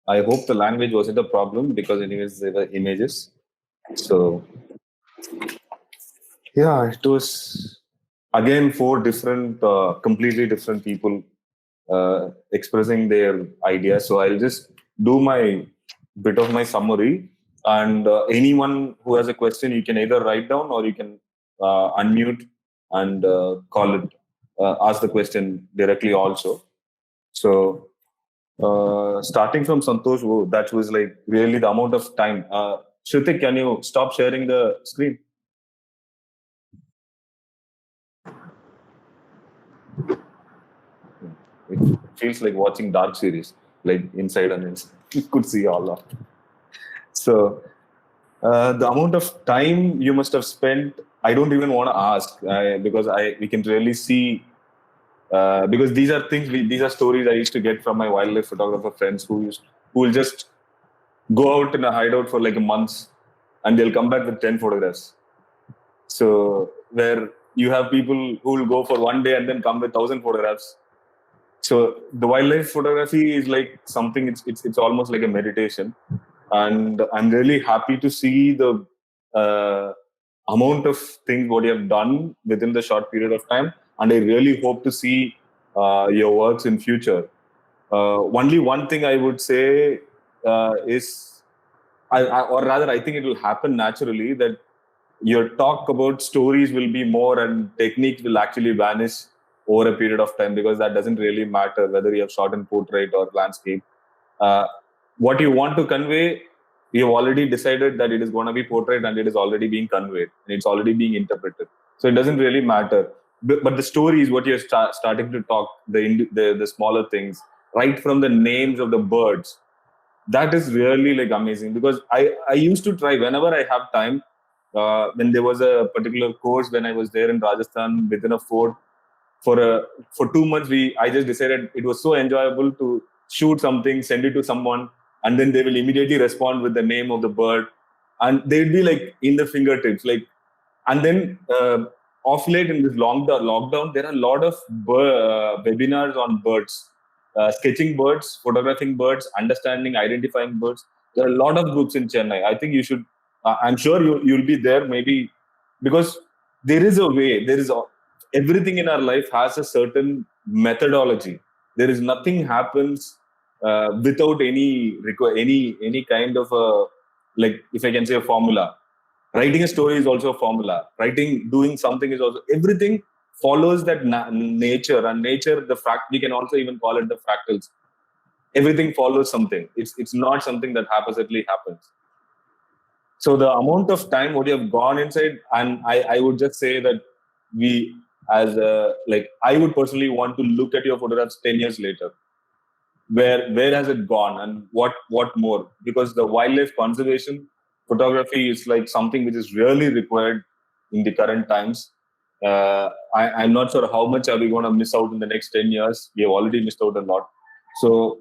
Speaker 1: I hope the language wasn't a problem because anyways there were images. So yeah, it was again 4 different, completely different people expressing their ideas. So I'll just do my bit of my summary, and anyone who has a question, you can either write down or you can unmute and call it, ask the question directly also. So starting from Santosh, that was like really the amount of time. Shrutik, can you stop sharing the screen? It feels like watching dark series, like inside and inside. You could see all of it. So the amount of time you must have spent, I don't even want to ask because we can really see. Because these are things, these are stories I used to get from my wildlife photographer friends who will just go out in a hideout for like a month and they'll come back with 10 photographs. So where you have people who will go for one day and then come with 1,000 photographs. So the wildlife photography is like something. It's almost like a meditation, and I'm really happy to see the amount of things what you have done within the short period of time. And I really hope to see your works in future. Only one thing I would say is, or rather, I think it will happen naturally that your talk about stories will be more and technique will actually vanish over a period of time, because that doesn't really matter whether you have shot in portrait or landscape. What you want to convey, you have already decided that it is going to be portrait and it is already being conveyed and it's already being interpreted. So it doesn't really matter. But the story is what you're starting to talk, the smaller things, right from the names of the birds. That is really like amazing, because I used to try whenever I have time. When there was a particular course when I was there in Rajasthan within a fort for 2 months, I just decided it was so enjoyable to shoot something, send it to someone, and then they will immediately respond with the name of the bird, and they'd be like in the fingertips, like. And then off late in this lockdown, there are a lot of webinars on birds, sketching birds, photographing birds, understanding, identifying birds. There are a lot of groups in Chennai. I think you should. I'm sure you'll be there. Maybe because there is a way. Everything in our life has a certain methodology. There is nothing happens without any kind of a, like, if I can say, a formula. Writing a story is also a formula. Doing something is also, everything follows that nature, and nature, we can also even call it the fractals. Everything follows something. It's not something that haphazardly happens. So the amount of time what you have gone inside, and I would just say that we, as I would personally want to look at your photographs 10 years later. Where has it gone, and what more? Because the wildlife conservation photography is like something which is really required in the current times. I'm not sure how much are we going to miss out in the next 10 years. We have already missed out a lot. So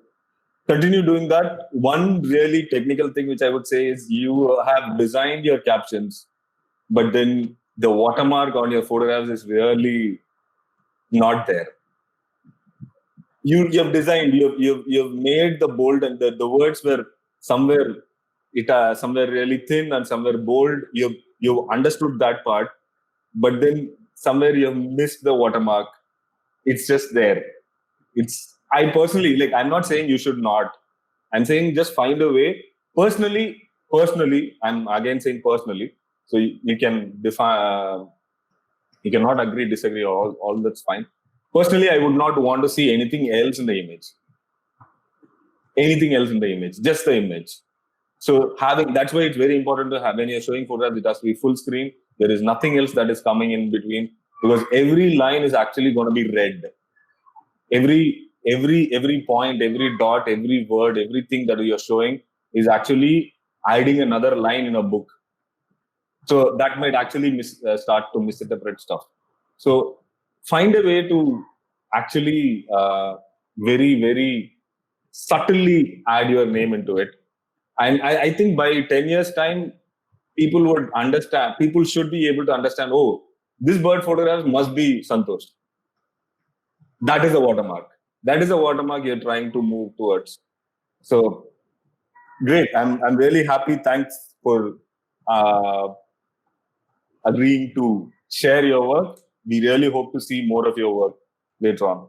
Speaker 1: continue doing that. One really technical thing which I would say is you have designed your captions, but then the watermark on your photographs is really not there. You have designed, you've made the bold, and the words were somewhere somewhere really thin and somewhere bold. You've understood that part, but then somewhere you've missed the watermark. It's just there. I personally, like, I'm not saying you should not. I'm saying just find a way. Personally, I'm again saying personally. So you can define. You cannot agree, disagree, all that's fine. Personally, I would not want to see anything else in the image. Anything else in the image, just the image. So that's why it's very important to have, when you're showing photographs, it has to be full screen. There is nothing else that is coming in between, because every line is actually going to be read. Every point, every dot, every word, everything that you're showing is actually adding another line in a book. So that might actually start to misinterpret stuff. So find a way to actually very, very subtly add your name into it. And I think by 10 years' time, people would understand, people should be able to understand, oh, this bird photograph must be Santosh. That is a watermark. That is a watermark you're trying to move towards. So great. I'm really happy. Thanks for agreeing to share your work. We really hope to see more of your work later on.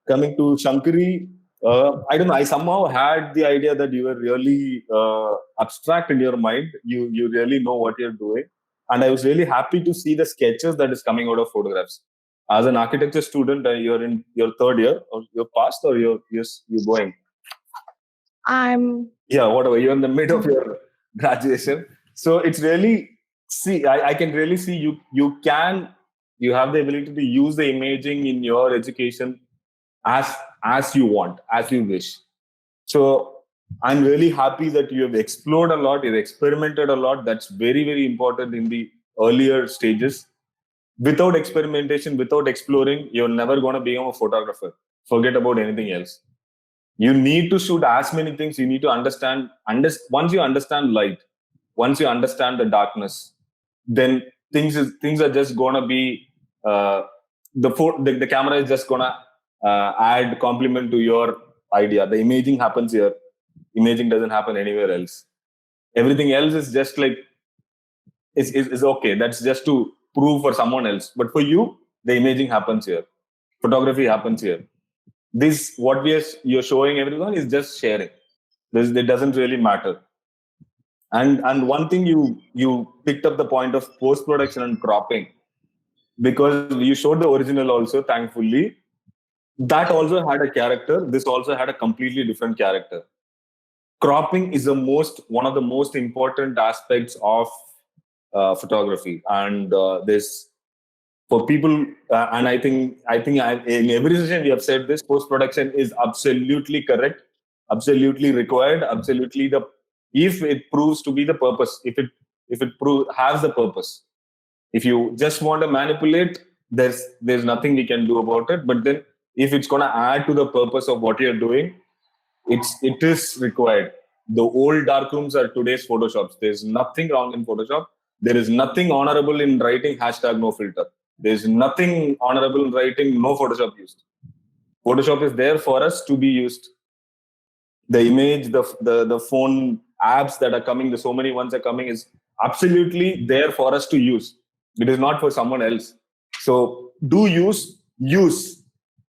Speaker 1: Coming to Shankari, I don't know, I somehow had the idea that you were really abstract in your mind. You really know what you're doing. And I was really happy to see the sketches that is coming out of photographs. As an architecture student, you're in your third year, or you're past, or you're going? Whatever. You're in the mid of your graduation. So it's really, I can really see you have the ability to use the imaging in your education as you want, as you wish. So I'm really happy that you have explored a lot, you've experimented a lot. That's very, very important in the earlier stages. Without experimentation, without exploring, you're never going to become a photographer. Forget about anything else. You need to shoot as many things. You need to understand. Once you understand light, once you understand the darkness, then things are just going to be, the camera is just going to add complement to your idea. The imaging happens here. Imaging doesn't happen anywhere else. Everything else is just like, is okay. That's just to prove for someone else. But for you, the imaging happens here. Photography happens here. This, what you're showing everyone, is just sharing. It doesn't really matter. And one thing you picked up the point of post-production and cropping, because you showed the original also, thankfully. That also had a character. This also had a completely different character. Cropping is one of the most important aspects of photography, and this, for people, and I think in every session we have said this: post-production is absolutely correct, absolutely required, absolutely if it proves to be the purpose, if it has the purpose. If you just want to manipulate, there's nothing we can do about it. But then, if it's going to add to the purpose of what you're doing, it is required. The old darkrooms are today's Photoshops. There's nothing wrong in Photoshop. There is nothing honorable in writing #NoFilter. There's nothing honorable in writing no Photoshop used. Photoshop is there for us to be used. The image, the phone apps that are coming, so many ones are coming, is absolutely there for us to use. It is not for someone else. So do use.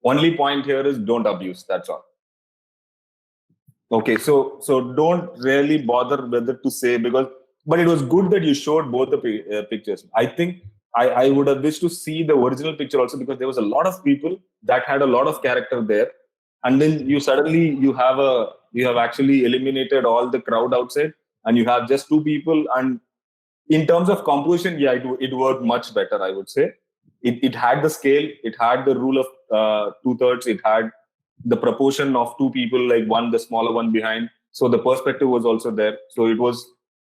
Speaker 1: Only point here is don't abuse. That's all. Okay, so don't really bother whether to say, because, but it was good that you showed both the pictures. I think I would have wished to see the original picture also, because there was a lot of people that had a lot of character there, and then you have actually eliminated all the crowd outside, and you have just two people. And in terms of composition, yeah, it worked much better, I would say. It had the scale, it had the rule of 2/3, it had the proportion of two people, like one, the smaller one behind. So the perspective was also there. So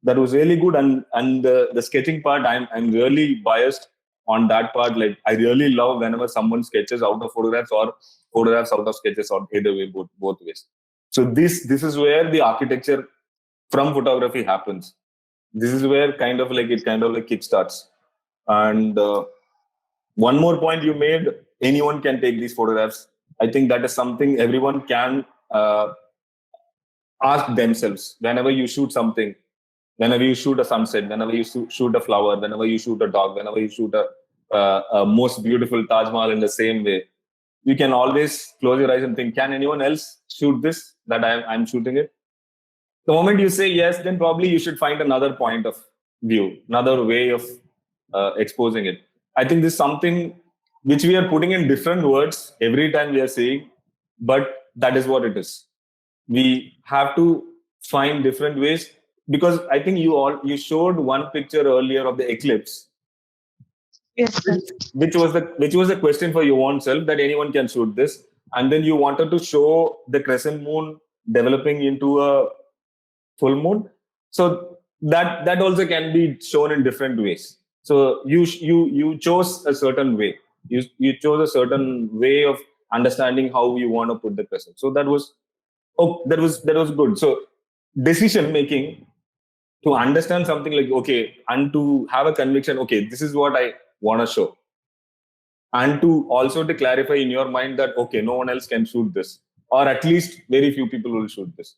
Speaker 1: that was really good. And the sketching part, I'm really biased on that part. Like, I really love whenever someone sketches out of photographs or photographs out of sketches, or either way, both ways. So this is where the architecture from photography happens. This is where it kind of like kickstarts. And one more point you made, anyone can take these photographs. I think that is something everyone can ask themselves. Whenever you shoot something, whenever you shoot a sunset, whenever you shoot a flower, whenever you shoot a dog, whenever you shoot a most beautiful Taj Mahal in the same way, you can always close your eyes and think, can anyone else shoot this, that I'm shooting it? The moment you say yes, then probably you should find another point of view, another way of exposing it. I think this is something which we are putting in different words every time we are saying, but that is what it is. We have to find different ways, because I think you showed one picture earlier of the eclipse.
Speaker 5: Yes, sir.
Speaker 1: Which was the question for your own self, that anyone can shoot this, and then you wanted to show the crescent moon developing into a full moon. So that also can be shown in different ways. So you chose a certain way. You chose a certain way of understanding how you want to put the crescent. So that was good. So decision making, to understand something like, okay, and to have a conviction, okay, this is what I want to show, and to also to clarify in your mind that, okay, no one else can shoot this, or at least very few people will shoot this,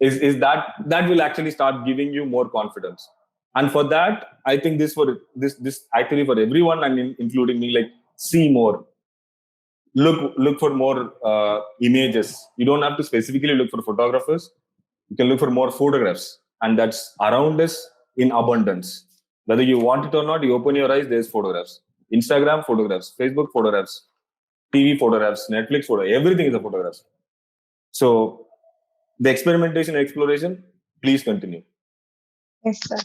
Speaker 1: is that will actually start giving you more confidence. And for that, I think this actually for everyone, and including me, like, see more, look for more images. You don't have to specifically look for photographers. You can look for more photographs, and that's around us in abundance. Whether you want it or not, you open your eyes, there's photographs. Instagram photographs, Facebook photographs, TV photographs, Netflix photographs, everything is a photograph. So the experimentation and exploration, please continue.
Speaker 5: Yes, sir.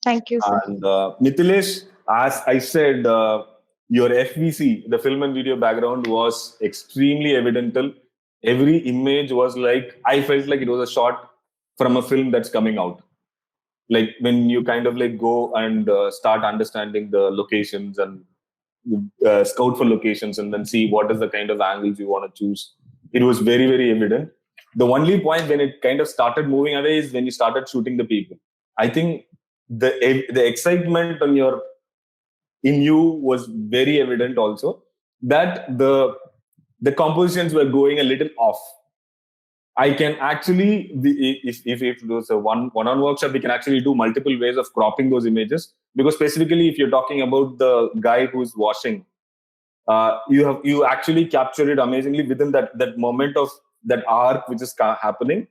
Speaker 5: Thank you, sir.
Speaker 1: And Mithilesh, as I said, your FVC, the film and video background, was extremely evidential. Every image was like, I felt like it was a shot from a film that's coming out. Like, when you kind of like go and start understanding the locations and scout for locations, and then see what is the kind of angles you want to choose, it was very, very evident. The only point when it kind of started moving away is when you started shooting the people. I think the excitement in you was very evident also, that the compositions were going a little off. I can actually, if it was a one-on workshop, we can actually do multiple ways of cropping those images, because specifically if you're talking about the guy who's washing, you actually capture it amazingly within that moment of that arc which is happening.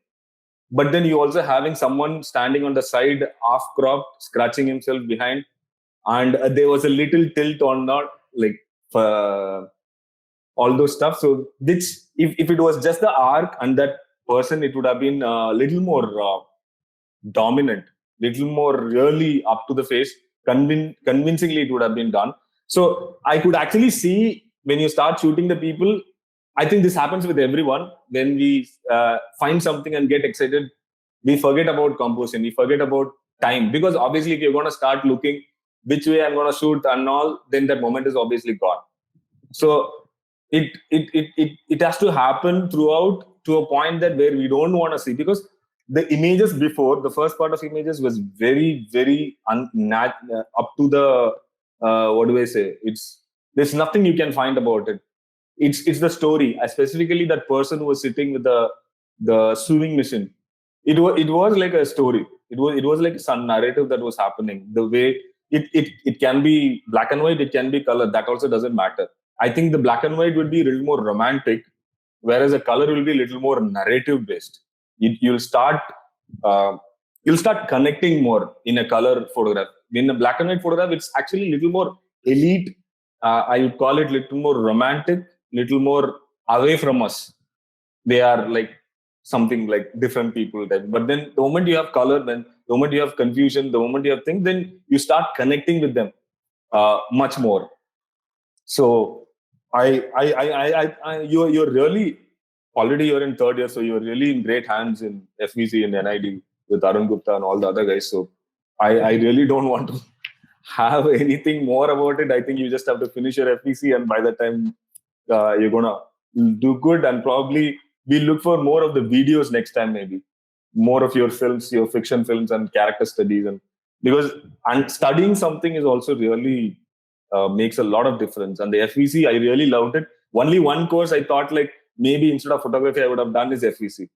Speaker 1: But then you also having someone standing on the side, half cropped, scratching himself behind, and there was a little tilt on that, like, all those stuff. So this, if it was just the arc and that person, it would have been a little more dominant, little more really up to the face, convincingly it would have been done. So I could actually see, when you start shooting the people, I think this happens with everyone. When we find something and get excited, we forget about composition, we forget about time, because obviously if you're going to start looking which way I'm going to shoot and all, then that moment is obviously gone. So it has to happen throughout, to a point that where we don't want to see, because the images before, the first part of images was very, very up to the what do I say? There's nothing you can find about it. It's the story. Specifically, that person who was sitting with the sewing machine. It was like a story. It was like some narrative that was happening. The way it can be black and white, it can be color. That also doesn't matter. I think the black and white would be a little more romantic, whereas a color will be a little more narrative based. You'll start connecting more in a color photograph. In a black and white photograph, it's actually a little more elite. I would call it a little more romantic, little more away from us. They are like something like different people type. But then the moment you have color, then the moment you have confusion, the moment you have things, then you start connecting with them much more. So you're really already you're in third year, so you're really in great hands in FVC and NID with Arun Gupta and all the other guys. So I really don't want to have anything more about it. I think you just have to finish your FVC, and by the time you're gonna do good, and probably we'll look for more of the videos next time, maybe more of your films, your fiction films and character studies, and studying something is also really makes a lot of difference. And the FVC, I really loved it. Only one course I thought like maybe instead of photography I would have done is FVC,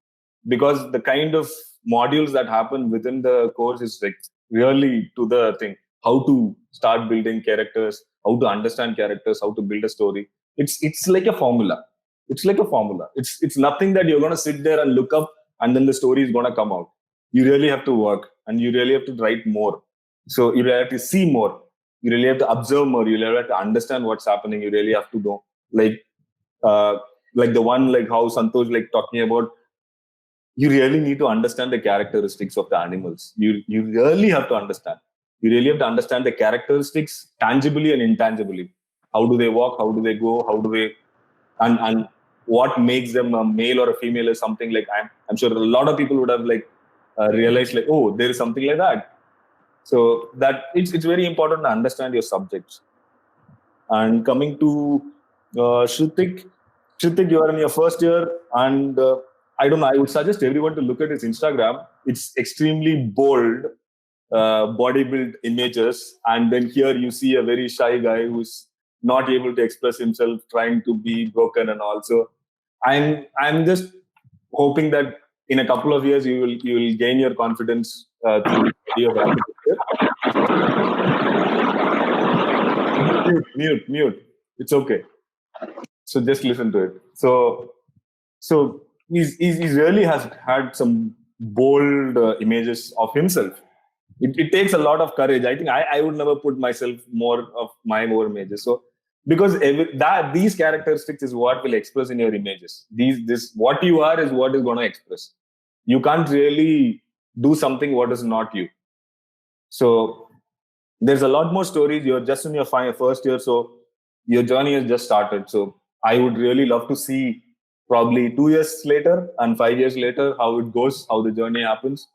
Speaker 1: because the kind of modules that happen within the course is like really to the thing, how to start building characters, how to understand characters, how to build a story. It's like a formula. It's like a formula. It's nothing that you're going to sit there and look up and then the story is going to come out. You really have to work, and you really have to write more. So you really have to see more. You really have to observe more. You really have to understand what's happening. You really have to know, like the one like how Santosh like talking about. You really need to understand the characteristics of the animals. You really have to understand. You really have to understand the characteristics tangibly and intangibly. How do they walk? How do they go? How do they and what makes them a male or a female is something like I'm sure a lot of people would have like realized like, oh, there is something like that. So that it's very important to understand your subjects. And coming to Shrutik, you are in your first year, and I don't know, I would suggest everyone to look at his Instagram. It's extremely bold, bodybuild images, and then here you see a very shy guy who's not able to express himself, trying to be broken and all. So I'm just hoping that in a couple of years you will gain your confidence through video architecture. Mute. It's okay. So just listen to it. So he's really has had some bold images of himself. It takes a lot of courage. I think I would never put myself more of my more images. So because these characteristics is what will express in your images. This what you are is what is going to express. You can't really do something what is not you. So there's a lot more stories. You're just in your first year, so your journey has just started. So I would really love to see probably 2 years later and 5 years later how it goes, how the journey happens.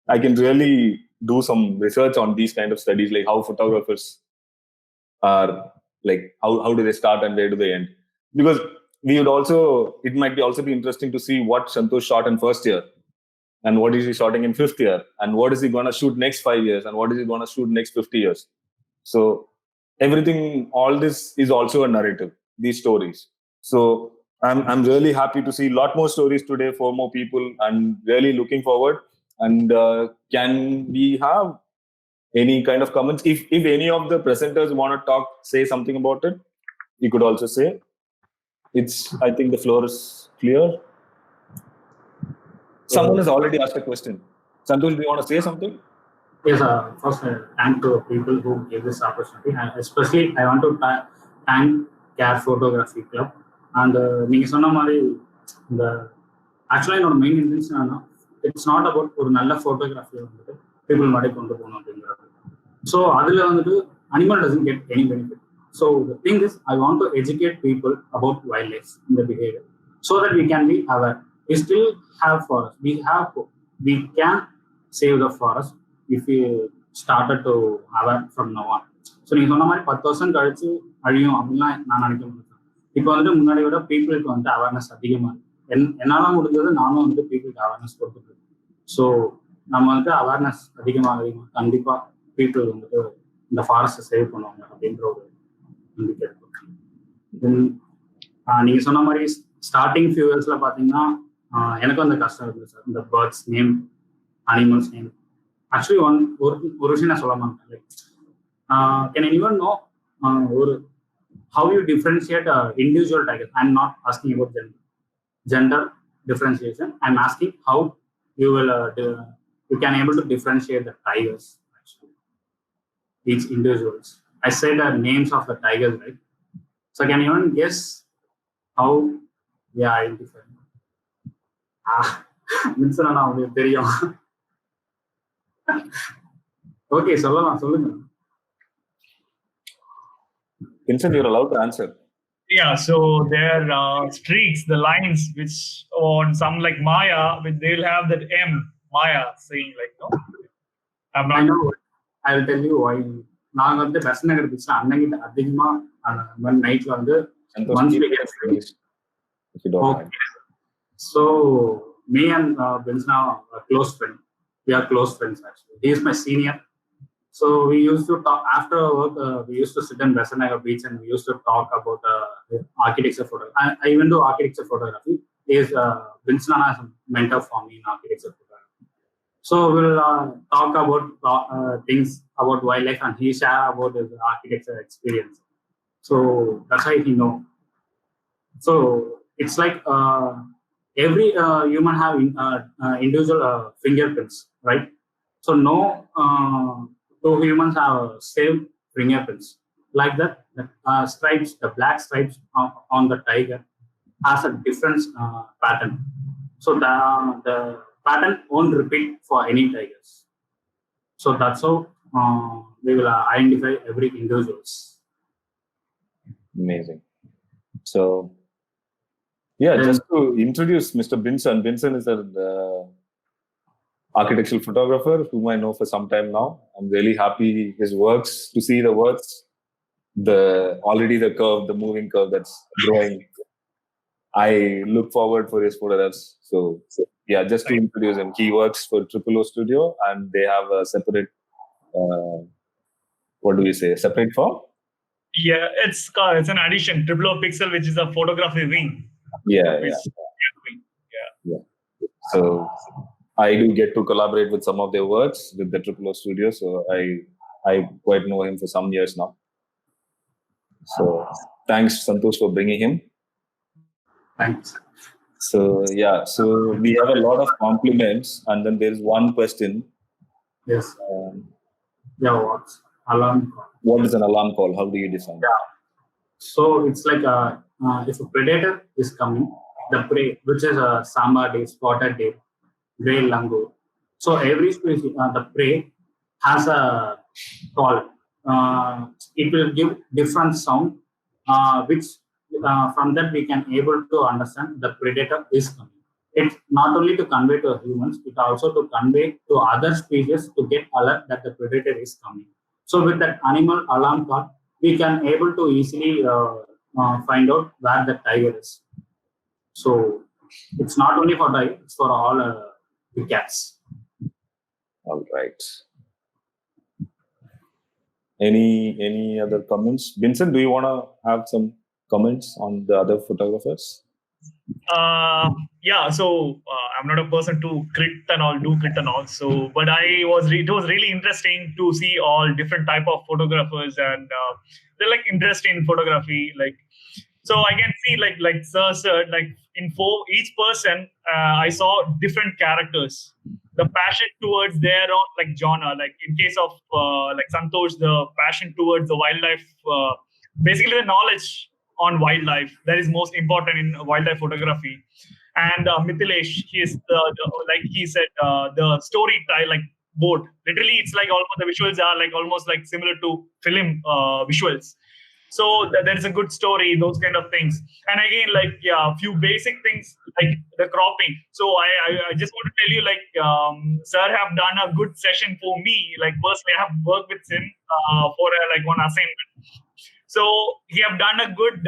Speaker 1: I can really do some research on these kind of studies, like how photographers are, like how do they start and where do they end? Because it might also be interesting to see what Santosh shot in first year, and what is he shooting in fifth year, and what is he going to shoot next 5 years, and what is he going to shoot next 50 years. So everything, all this is also a narrative, these stories. So I'm really happy to see a lot more stories today for more people, and really looking forward. And can we have any kind of comments? If any of the presenters want to say something about it, you could also say. I think the floor is clear. Someone has already asked a question. Santosh, do you want to say something?
Speaker 3: Yes, first, thank to people who gave this opportunity. And especially, I want to thank Care Photography Club. And நீங்க சொன்ன மாதிரி இந்த ஆக்சுவலாக என்னோட main intention என்னன்னா, it's not about ஒரு நல்ல ஃபோட்டோகிராஃபியை வந்துட்டு பீப்புள் மாதிரி கொண்டு போகணும் அப்படிங்கிறது. ஸோ அதில் வந்துட்டு animal doesn't get any benefit. So the thing is I want to educate people about wildlife இந்த behaviour, so that we can be aware. We still have forest. We can save the forest if we started to aware from now on. So நீங்கள் சொன்ன மாதிரி 10 வருஷம் கழிச்சு அழியும் அப்படின்லாம் நான் நினைக்க முடியும். இப்போ வந்துட்டு முன்னாடி விட பீப்புளுக்கு வந்துட்டு அவேர்னஸ் அதிகமாக இருக்கு. என்னால் முடிஞ்சது நானும் வந்துட்டு பீப்புளுக்கு அவேர்னஸ் கொடுத்துட்டு. ஸோ நம்ம வந்துட்டு அவேர்னஸ் அதிகமாக கண்டிப்பாக பீப்புள் வந்துட்டு இந்த ஃபாரஸ்ட்டை சேவ் பண்ணுவாங்க அப்படின்ற ஒரு நம்பிக்கை இருக்கு. நீங்கள் சொன்ன மாதிரி ஸ்டார்டிங் ஃபியூ இயர்ஸில் பார்த்தீங்கன்னா எனக்கும் அந்த கஷ்டம் இருக்குது சார். இந்த birds name, animals name Actually, ஒரு விஷயம் நான் சொல்ல மாட்டேன். Can anyone know how you differentiate individual tigers? I'm not asking about gender differentiation. I'm asking how you will you can able to differentiate the tigers, actually, each individuals. I said the names of the tigers, right? So can anyone guess how they are identified? மின்சனா உங்களுக்கு தெரியும். Okay, சொல்லுங்க.
Speaker 1: Vincent, you're allowed to answer.
Speaker 2: Yeah, so their streaks, the lines, which on some like Maya, which they'll have that M Maya saying like no. I'm
Speaker 3: I
Speaker 2: not.
Speaker 3: know. I will tell you why. நாங்க வந்து best நகர் பீச்ல அன்னைக்கு அதிகமா நைட்ல வந்து
Speaker 1: Santosh,
Speaker 3: once
Speaker 1: keep
Speaker 3: we
Speaker 1: it
Speaker 3: get
Speaker 1: in
Speaker 3: free.
Speaker 1: English, if you don't mind.
Speaker 3: Okay. So me and Benzna are close friends. We are close friends actually. He is my senior. So we used to talk after work. We used to sit in Besant Nagar beach and we used to talk about architecture photography. I even do architecture photography. He is Benzna is a mentor for me in architecture photography. So we'll talk about things about wildlife and he share about his architecture experience. So that's why he know. So it's like every human have individual fingerprints, right? So no two humans have same fingerprints. Like that, the stripes, the black stripes on the tiger has a different pattern. So the pattern won't repeat for any tigers. So that's how we will identify every individuals.
Speaker 1: Amazing. So, yeah, just to introduce Mr. Binson. Binson is an architectural photographer whom I know for some time now. I'm really happy his works, to see the works, already the curve, the moving curve that's growing. I look forward for his photographs. So yeah, just to introduce him, he works for Triple O Studio and they have a separate, what do we say, separate firm?
Speaker 2: Yeah, it's an addition, Triple O Pixel, which is a photography wing.
Speaker 1: Yeah. So I do get to collaborate with some of their works with the Triple O Studio. So I quite know him for some years now. So thanks, Santosh, for bringing him.
Speaker 3: Thanks.
Speaker 1: So yeah, so we have a lot of compliments, and then there is one question.
Speaker 3: Yes. Yeah. What's alarm call?
Speaker 1: What is an alarm call? How do you define?
Speaker 3: Yeah. So it's like if a predator is coming, the prey, which is a sambar deer, spotted deer, grey langur. So every species, the prey has a call. It will give different sound, which from that we can able to understand the predator is coming. It's not only to convey to humans, it also to convey to other species to get alert that the predator is coming. So with that animal alarm call, we can able to easily find out where the tiger is. So it's not only for tiger, it's for all the cats.
Speaker 1: All right. Any other comments? Vincent, do you want to have some comments on the other photographers?
Speaker 2: Yeah, so I'm not a person to crit and all. So, but it was really interesting to see all different type of photographers, and they're like interested in photography. Like, so I can see like Sir said, like each person, I saw different characters. The passion towards their own like genre. Like in case of like Santosh, the passion towards the wildlife, basically the knowledge on wildlife that is most important in wildlife photography. And Mithilesh, he is like he said, the story like boat. Literally, it's like almost the visuals are like almost like similar to film visuals. So there is a good story, those kind of things. And again, like a few basic things like the cropping. So I just want to tell you, like Sir have done a good session for me. Like personally, I have worked with him for like one assignment. So he have done a good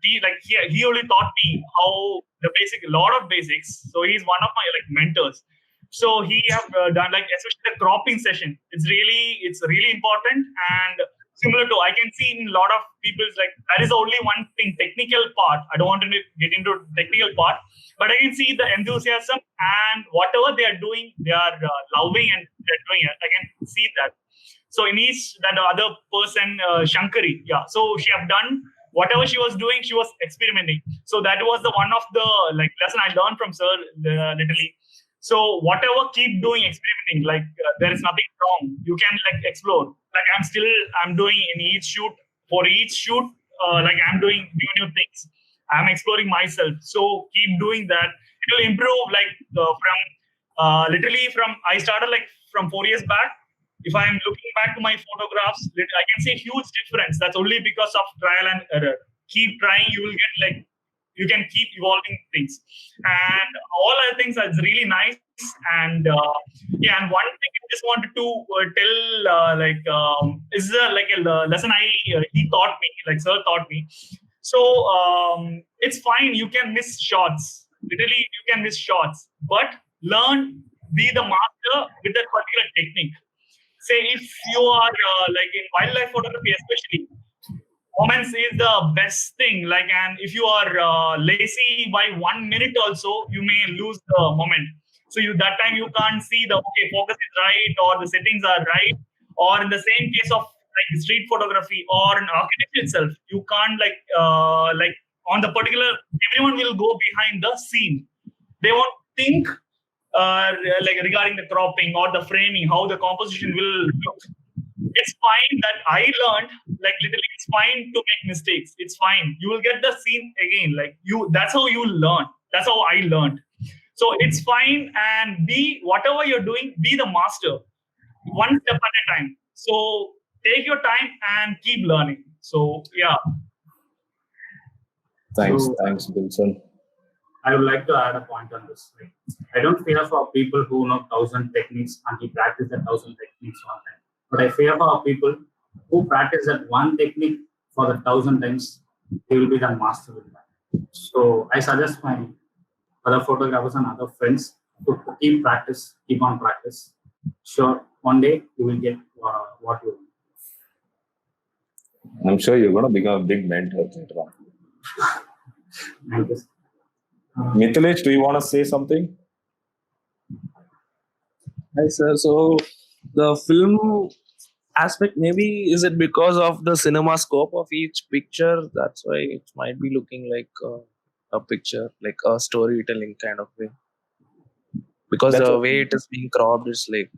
Speaker 2: he only taught me how a lot of basics. So he's one of my like mentors. So he have done like especially the cropping session. It's really important, and similar to, I can see in a lot of people's, like, that is only one thing, technical part. I don't want to get into technical part, but I can see the enthusiasm and whatever they are doing, they are loving and they're doing it. I can see that. So in each, that other person, Shankari, yeah, so she have done whatever she was doing, she was experimenting. So that was the one of the, like, lesson I learned from sir, literally. So whatever, keep doing experimenting. Like, there is nothing wrong. You can, like, explore. Like, I'm doing in each shoot, for each shoot, like, I'm doing new things. I'm exploring myself. So keep doing that. It will improve, like, from literally from, I started like from 4 years back. If I'm looking back to my photographs, I can see a huge difference. That's only because of trial and error. Keep trying, you will get, like, you can keep evolving things. And all other things are really nice. And yeah, and one thing I just wanted to tell, is like a lesson he taught me, like sir taught me. So it's fine, you can miss shots. Literally, you can miss shots, but learn, be the master with that particular technique. Say if you are like in wildlife photography, especially, moments is the best thing. Like, and if you are lazy by 1 minute also, you may lose the moment. So that time you can't see the, okay, focus is right, or the settings are right. Or in the same case of, like, street photography or an architecture itself, you can't, like on the particular, everyone will go behind the scene. They won't think like regarding the cropping or the framing, how the composition will look. It's fine that I learned, like, literally, it's fine to make mistakes. It's fine. You will get the scene again. Like, that's how you learn. That's how I learned. So it's fine, and whatever you're doing, be the master, one step at a time. So take your time and keep learning. So yeah.
Speaker 1: Thanks,
Speaker 3: So-
Speaker 1: thanks, Wilson.
Speaker 3: I would like to add a point on this. Like, I don't fear for people who know 1,000 techniques and he practice that 1,000 techniques one time. But I fear for people who practice that one technique for the 1,000 times, they will be the master with that. So I suggest my other photographers and other friends to keep on practice. Sure, one day you will get what you want.
Speaker 1: I'm sure you're going to become a big mentor later on.
Speaker 3: Thank you.
Speaker 1: Mithilesh, do you want to say something?
Speaker 6: Hi, sir. So the film aspect, maybe is it because of the cinema scope of each picture? That's why it might be looking like a picture, like a storytelling kind of way. Because
Speaker 1: That's
Speaker 6: the
Speaker 1: okay.
Speaker 6: way it is being cropped is like,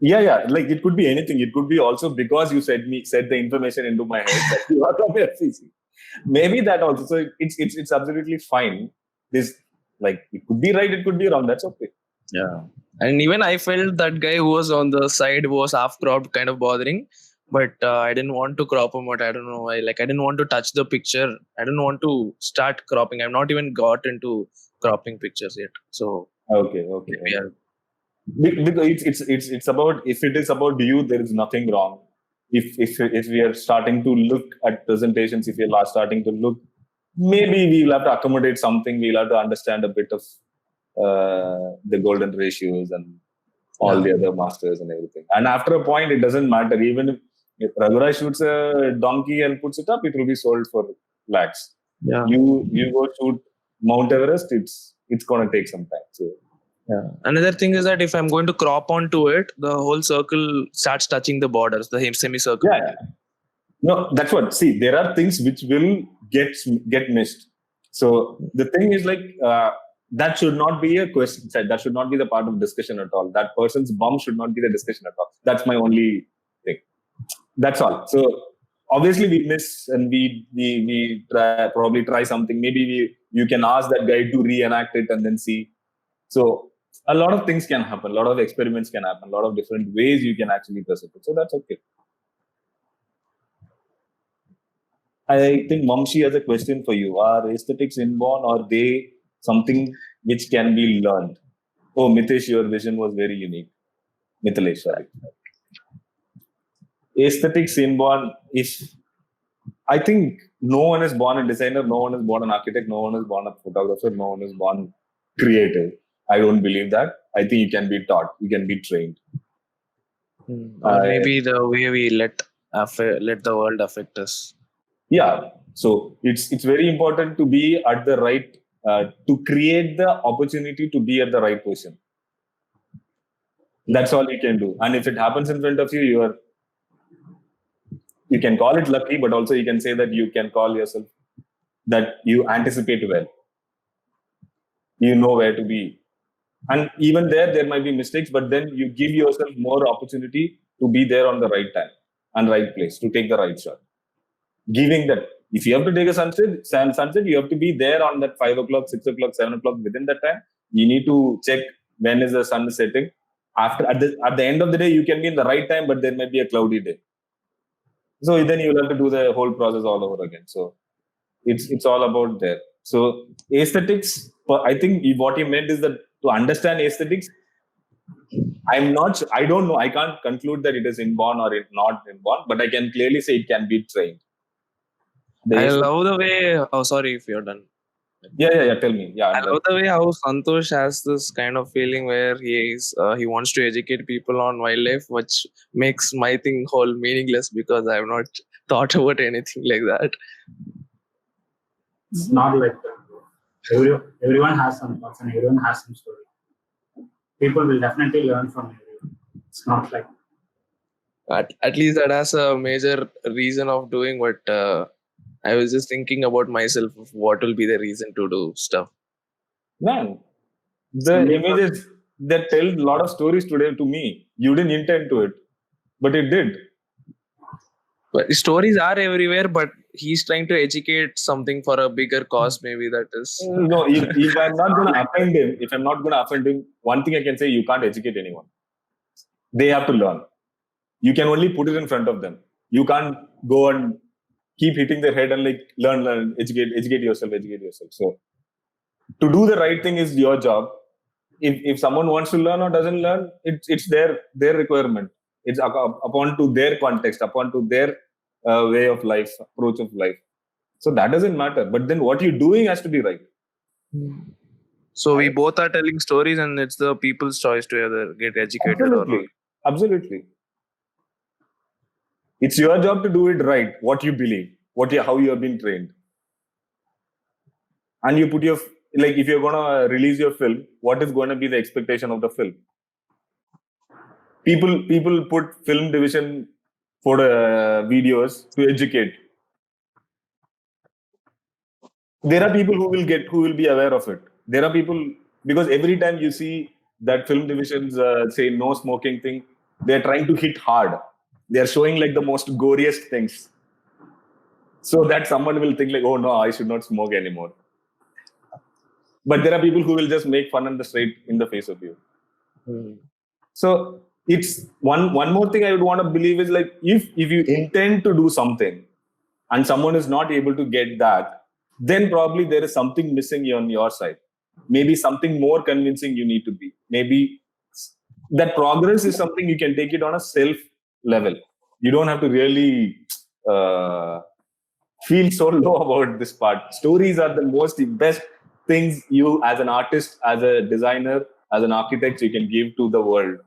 Speaker 1: Yeah. Like, it could be anything. It could be also because you said the information into my head that you are from FCC. Maybe that also. So it's absolutely fine. This, like, it could be right, it could be wrong. That's okay.
Speaker 6: yeah. And even I felt that guy who was on the side was half cropped, kind of bothering. But I didn't want to crop him out. I don't know why. Like, I didn't want to touch the picture. I didn't want to start cropping. I've not even got into cropping pictures yet. So
Speaker 1: Okay.
Speaker 6: yeah.
Speaker 1: Because it's about, if it is about you, there is nothing wrong. If we are starting to look at presentations, if we are starting to look, maybe we will have to accommodate something. We'll have to understand a bit of the golden ratios and all the other masters and everything. And after a point, it doesn't matter. Even if Raghurai shoots a donkey and puts it up, it will be sold for lakhs.
Speaker 6: Yeah.
Speaker 1: You go shoot Mount Everest, it's going to take some time. So
Speaker 6: Yeah. Another thing is that if I'm going to crop onto it, the whole circle starts touching the borders, the semicircle.
Speaker 1: yeah. No, that's what. See, there are things which will get missed. So the thing is, like, that should not be a question set. That should not be the part of discussion at all. That person's bum should not be the discussion at all. That's my only thing. That's all. So obviously we miss, and we probably try something. Maybe you can ask that guy to reenact it and then see. So a lot of things can happen. A lot of experiments can happen. A lot of different ways you can actually present it. So that's okay. I think Mamshi has a question for you. Are aesthetics inborn, or they something which can be learned? Oh, Mitesh, your vision was very unique. Mithilesh, sorry. Aesthetics inborn is, I think no one is born a designer, no one is born an architect, no one is born a photographer, no one is born creative. I don't believe that. I think you can be taught, you can be trained.
Speaker 6: Or maybe the way we let the world affect us.
Speaker 1: Yeah, so it's very important to be at the right to create the opportunity to be at the right position. That's all you can do. And if it happens in front of you, you can call it lucky, but also you can say that you can call yourself that you anticipate well, you know where to be. And even there might be mistakes, but then you give yourself more opportunity to be there on the right time and right place to take the right shot. Giving that, if you have to take a sunset, you have to be there on that 5 o'clock, 6 o'clock, 7 o'clock. Within that time, you need to check when is the sun setting. At the end of the day, you can be in the right time, but there might be a cloudy day. So then you will have to do the whole process all over again. So it's all about there. So aesthetics, I think what you meant is that to understand aesthetics, I don't know. I can't conclude that it is inborn or not inborn, but I can clearly say it can be trained.
Speaker 6: I love the way. Oh, sorry if you're done.
Speaker 1: Yeah. Tell me. Yeah.
Speaker 6: I love the way how Santosh has this kind of feeling where he wants to educate people on wildlife, which makes my thing whole meaningless because I have not thought about anything like that.
Speaker 3: It's not like that. Everyone has some thoughts and everyone has some story. People will definitely learn from everyone. It's not like
Speaker 6: at least that has a major reason of doing what. I was just thinking about myself of what will be the reason to do stuff.
Speaker 1: Man, the images that tell a lot of stories today to me. You didn't intend to it, but it did.
Speaker 6: But stories are everywhere, but he's trying to educate something for a bigger cause. Maybe that is.
Speaker 1: No, if I'm not going to offend him, one thing I can say, you can't educate anyone. They have to learn. You can only put it in front of them. You can't go and keep hitting their head and like learn, educate yourself. So to do the right thing is your job. If someone wants to learn or doesn't learn, it's their requirement. It's upon to their context, upon to their way of life, approach of life. So that doesn't matter. But then what you're doing has to be right.
Speaker 6: So we both are telling stories, and it's the people's choice to either get educated or not.
Speaker 1: Absolutely. It's your job to do it right, what you believe, how you have been trained. And you put if you're going to release your film, what is going to be the expectation of the film? People put film division for videos to educate. There are people who will be aware of it. There are people, because every time you see that film divisions say no smoking thing, they're trying to hit hard. They're showing like the most goriest things, so that someone will think like, oh no, I should not smoke anymore. But there are people who will just make fun in the face of you. So it's one more thing I would want to believe is like, if you intend to do something and someone is not able to get that, then probably there is something missing on your side. Maybe something more convincing you need to be. Maybe that progress is something you can take it on a self level. You don't have to really feel so low about this part. Stories are the best things you, as an artist, as a designer, as an architect, you can give to the world.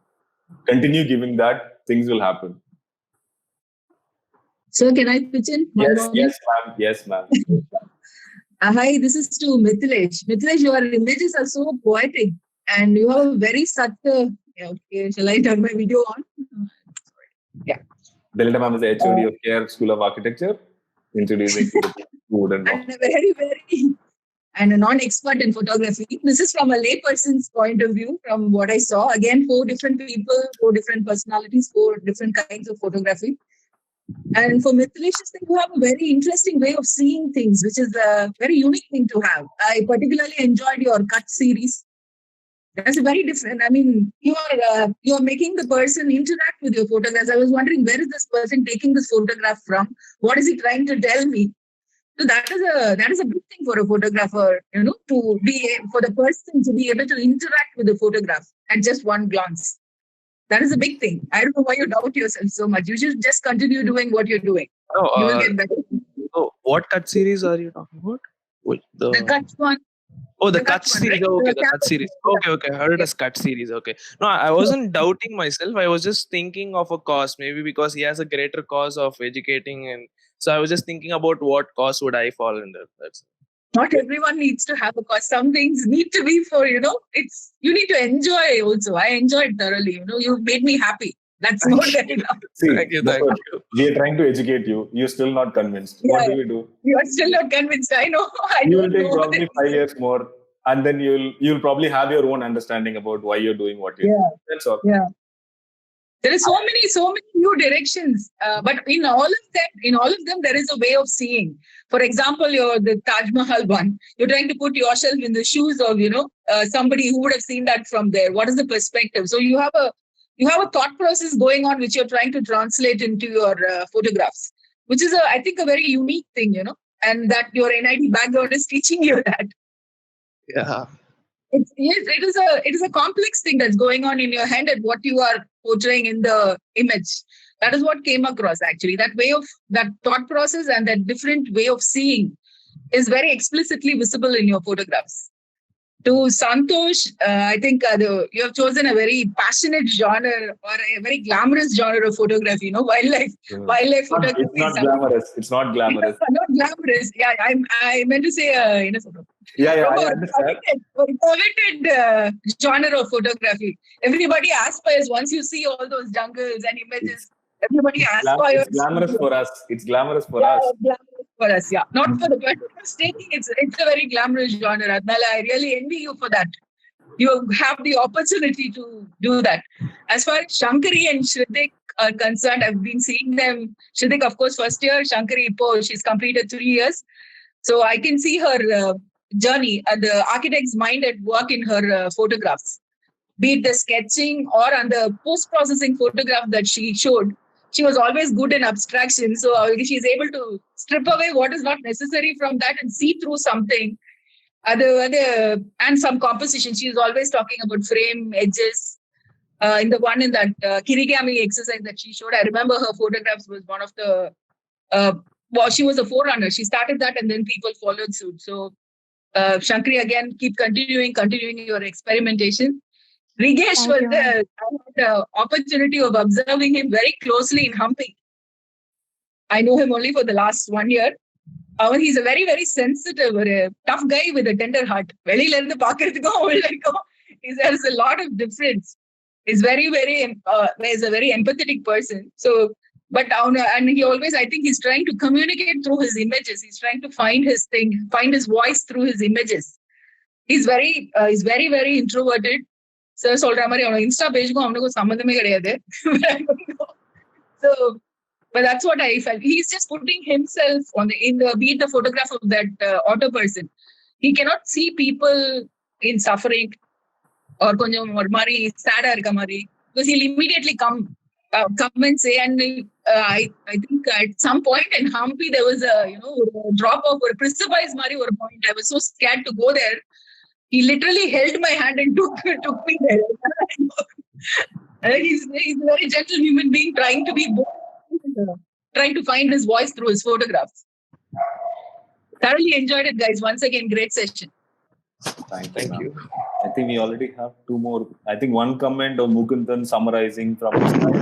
Speaker 1: Continue giving that, things will happen.
Speaker 8: So can I pitch in?
Speaker 1: Yes, ma'am.
Speaker 8: Hi, this is to Mithilesh. Mithilesh, your images are so poetic and you have a very okay, shall I turn my video on? Yeah.
Speaker 1: Delta ma'am is the HOD of CARE School of Architecture, introducing to the food and
Speaker 8: and a non-expert in photography. This is from a layperson's point of view, from what I saw. Again, 4 different people, 4 different personalities, 4 different kinds of photography. And for Mithilesh, you have a very interesting way of seeing things, which is a very unique thing to have. I particularly enjoyed your cut series. That's very different. I mean, you're making the person interact with your photographs. I was wondering, where is this person taking this photograph from? What is he trying to tell me? So that is a big thing for a photographer, for the person to be able to interact with the photograph at just one glance. That is a big thing. I don't know why you doubt yourself so much. You should just continue doing what you're doing. You will get better.
Speaker 6: So what cut series are you talking about?
Speaker 8: The cut one.
Speaker 6: Oh, the
Speaker 8: The
Speaker 6: cut
Speaker 8: Cut one,
Speaker 6: series.
Speaker 8: right?
Speaker 6: Oh, okay,
Speaker 8: The
Speaker 6: the cut
Speaker 8: campus
Speaker 6: series.
Speaker 8: one.
Speaker 6: Okay. I heard it as cut series. Okay. No, I wasn't doubting myself. I was just thinking of a cause, maybe because he has a greater cause of educating, and so I was just thinking about what cause would I fall under. That's
Speaker 8: Not everyone needs to have a cause. Some things need to be for, you need to enjoy also. I enjoyed thoroughly. You made me happy. That's more than enough.
Speaker 1: See,
Speaker 6: Thank you.
Speaker 1: that's
Speaker 6: Thank
Speaker 1: what
Speaker 6: you.
Speaker 1: we are trying to educate you. You're still not convinced. What
Speaker 8: Yeah.
Speaker 1: do we do?
Speaker 8: You are still not convinced. I know. I
Speaker 1: You will
Speaker 8: don't
Speaker 1: take
Speaker 8: know.
Speaker 1: probably 5 years more, and then you'll probably have your own understanding about why you're doing what you're
Speaker 8: Yeah.
Speaker 1: doing. That's all.
Speaker 8: Yeah. There are so many new directions, but in all of them, there is a way of seeing. For example, the Taj Mahal one. You're trying to put yourself in the shoes of somebody who would have seen that from there. What is the perspective? So you have a thought process going on which you're trying to translate into your photographs, which is I think a very unique thing, and that your NIT background is teaching you that.
Speaker 6: Yeah.
Speaker 8: It is a complex thing that's going on in your head and what you are portraying in the image. That is what came across actually. That thought process and that different way of seeing is very explicitly visible in your photographs. To Santosh, I think you have chosen a very passionate genre or a very glamorous genre of photography. Wildlife photography.
Speaker 1: It's not glamorous. It's not glamorous.
Speaker 8: Not glamorous. Yeah, I meant to say
Speaker 1: Yeah,
Speaker 8: from
Speaker 1: I
Speaker 8: a
Speaker 1: understand.
Speaker 8: coveted genre of photography. Everybody aspires once you see all those jungles and images. Everybody aspires.
Speaker 1: It's glamorous for us. It's glamorous for
Speaker 8: Yeah,
Speaker 1: us.
Speaker 8: glamorous for us. Yeah, not for the person who's taking. It's a very glamorous genre. Adnala, I really envy you for that. You have the opportunity to do that. As far as Shankari and Shritik are concerned, I've been seeing them. Shritik, of course, first year. Shankari, she's completed 3 years. So I can see her journey, the architect's mind at work in her photographs. Be it the sketching or on the post-processing photograph that she showed, she was always good in abstraction. So she's able to strip away what is not necessary from that and see through something. And some composition. She is always talking about frame, edges. In the one in that kirigami exercise that she showed, I remember her photographs was one of the she was a forerunner. She started that and then people followed suit. So Shankari, again, keep continuing your experimentation. Rigesh
Speaker 5: Thank you.
Speaker 8: I had the opportunity of observing him very closely in Hampi. I know him only for the last 1 year. He's a very, very sensitive, tough guy with a tender heart. There's a lot of difference. He's very, very, he's a very empathetic person. So, and he always, I think he's trying to communicate through his images. He's trying to find his thing, find his voice through his images. He's very, very introverted. Sir, சொல்ற மாதிரி அவனோட Insta பேஜுக்கும் அவனுக்கும் சம்பந்தமே கிடையாது. So, but that's what I felt. He's just putting himself be the photograph of that auto person. He cannot see people in suffering or konjam or mari sad irka mari, because he'll immediately come and say. And I think at some point in Hampi there was a drop off or a precipice mari or a point. I was so scared to go there. He literally held my hand and took me there. He's a very gentle human being trying to be trying to find his voice through his photographs. Thoroughly enjoyed it, guys. Once again, great session.
Speaker 1: Thank you. I think we already have 2 more. I think one comment of Mukundan summarizing from his time.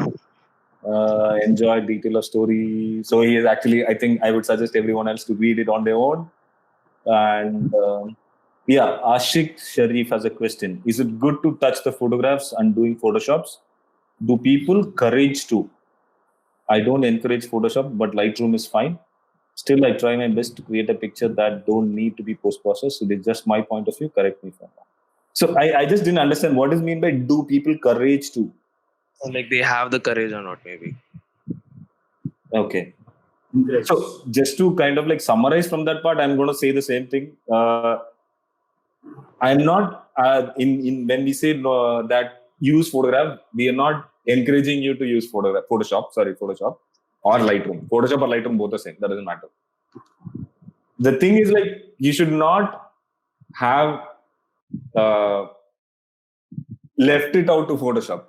Speaker 1: Enjoyed detail of story. So he is actually, I think I would suggest everyone else to read it on their own. And Ashik Sharif has a question. Is it good to touch the photographs and doing Photoshops? Do people courage to? I don't encourage Photoshop, but Lightroom is fine. Still, I try my best to create a picture that don't need to be post-processed. So it's just my point of view. Correct me if I'm wrong. So I just didn't understand what is mean by do people courage to?
Speaker 6: Like they have the courage or not, maybe.
Speaker 1: Okay. So just to kind of like summarize from that part, I'm going to say the same thing. I'm not when we say that use photograph, we are not encouraging you to use Photoshop or Lightroom. Photoshop or Lightroom, both the same. That doesn't matter. The thing is, like, you should not have left it out to Photoshop.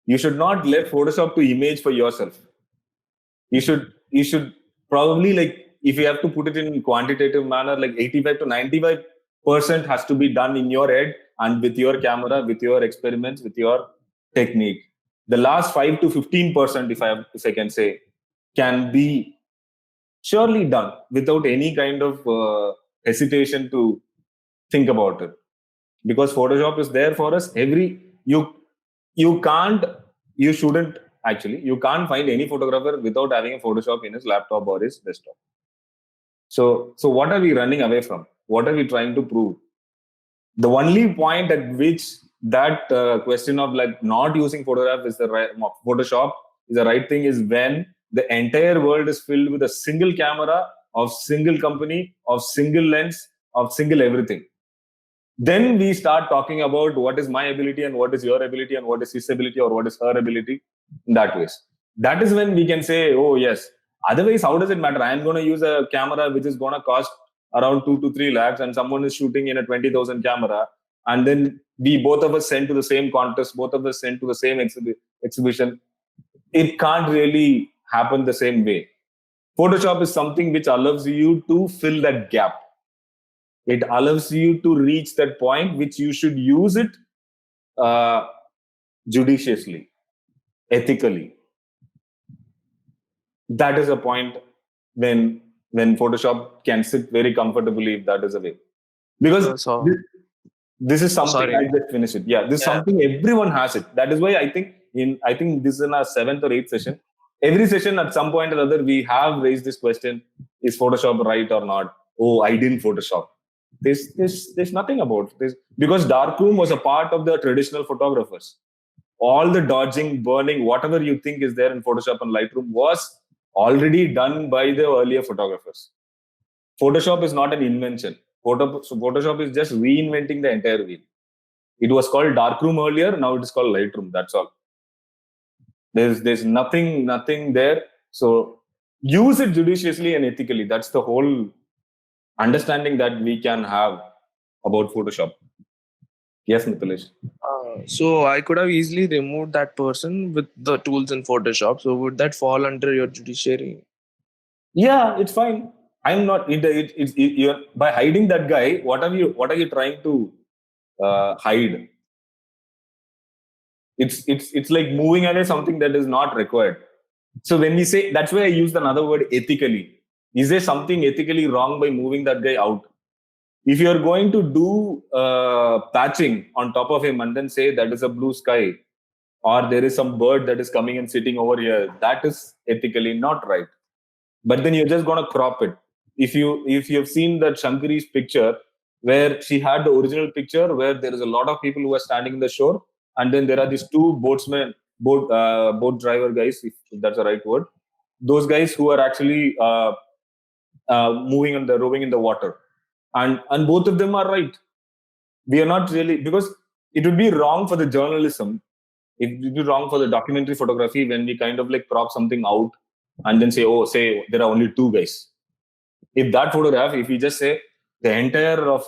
Speaker 1: You should not let Photoshop to image for yourself. You should probably, like, if you have to put it in quantitative manner, like 85 to 95 percent has to be done in your head and with your camera, with your experiments, with your technique. The last 5 to 15%, if I can say, can be surely done without any kind of hesitation to think about it, because Photoshop is there for us. You can't find any photographer without having a Photoshop in his laptop or his desktop. So what are we running away from? What are we trying to prove? The only point at which that question of like not using Photoshop is the right thing is when the entire world is filled with a single camera of single company, of single lens, of single everything. Then we start talking about what is my ability and what is your ability and what is his ability or what is her ability in that way. That is when we can say, oh yes. Otherwise, how does it matter? I'm going to use a camera which is going to cost around 2 to 3 lakhs and someone is shooting in a 20,000 camera, and then we both of us sent to the same contest, both of us sent to the same exhibition. It can't really happen the same way. Photoshop is something which allows you to fill that gap. It allows you to reach that point which you should use it judiciously, ethically. That is a point when Photoshop can sit very comfortably, if that is a way. Because this is something, I just finished it. Yeah, this is something everyone has it. That is why I think this is in our 7th or 8th session. Every session at some point or other, we have raised this question, is Photoshop right or not? Oh, I didn't Photoshop. There's nothing about this, because darkroom was a part of the traditional photographers. All the dodging, burning, whatever you think is there in Photoshop and Lightroom was already done by the earlier photographers. Photoshop is not an invention. Photoshop is just reinventing the entire wheel. It was called darkroom earlier, now it is called Lightroom. That's all. There's nothing there. So use it judiciously and ethically. That's the whole understanding that we can have about Photoshop. Yes, Mithilesh.
Speaker 6: So I could have easily removed that person with the tools in Photoshop. So would that fall under your judiciary?
Speaker 1: Yeah, it's fine. I'm not. You're, by hiding that guy, what are you trying to hide? It's like moving away something that is not required. So when we say, that's why I used another word, ethically. Is there something ethically wrong by moving that guy out? If you're going to do patching on top of him and then say that is a blue sky, or there is some bird that is coming and sitting over here, that is ethically not right. But then you're just going to crop it. If you've seen that Shankari's picture, where she had the original picture where there is a lot of people who are standing in the shore, and then there are these two boat driver guys, if that's the right word, those guys who are actually rowing in the water, and both of them are right. We are not really, because it would be wrong for the journalism, it would be wrong for the documentary photography when we kind of like crop something out and then say there are only two guys. If that photograph, if we just say the entire of,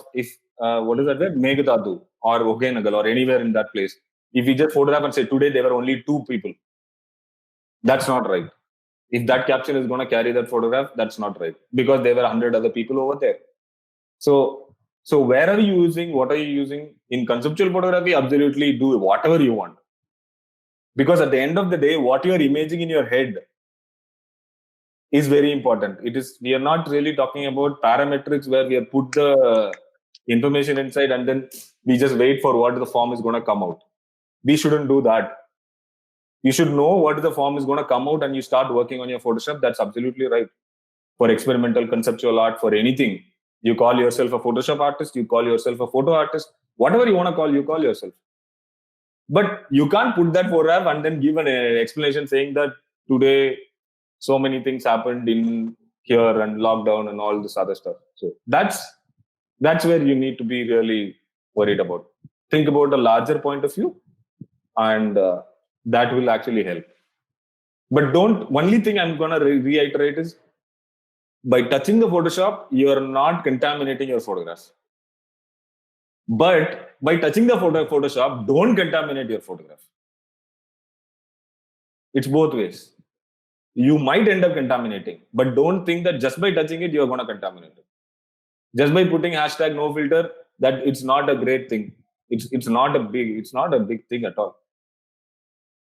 Speaker 1: what is that word, Meghatadu or Okanagan or anywhere in that place, if we just photograph and say today there were only two people, that's not right. If that caption is going to carry that photograph, that's not right, because there were 100 other people over there. So where are you using? What are you using? In conceptual photography, absolutely do whatever you want. Because at the end of the day, what you are imaging in your head is very important. We are not really talking about parametrics where we have put the information inside and then we just wait for what the form is going to come out. We shouldn't do that. You should know what the form is going to come out and you start working on your Photoshop. That's absolutely right. For experimental conceptual art, for anything, you call yourself a Photoshop artist, you call yourself a photo artist, whatever you want to call, you call yourself. But you can't put that photograph and then give an explanation saying that today so many things happened in here and lockdown and all this other stuff. So that's where you need to be really worried about. Think about a larger point of view, and that will actually help. But only thing I'm going to reiterate is, by touching the Photoshop, you're not contaminating your photograph. But by touching the Photoshop, don't contaminate your photograph. It's both ways. You might end up contaminating, but don't think that just by touching it, you're going to contaminate it. Just by putting #NoFilter, that it's not a great thing. It's not a big thing at all.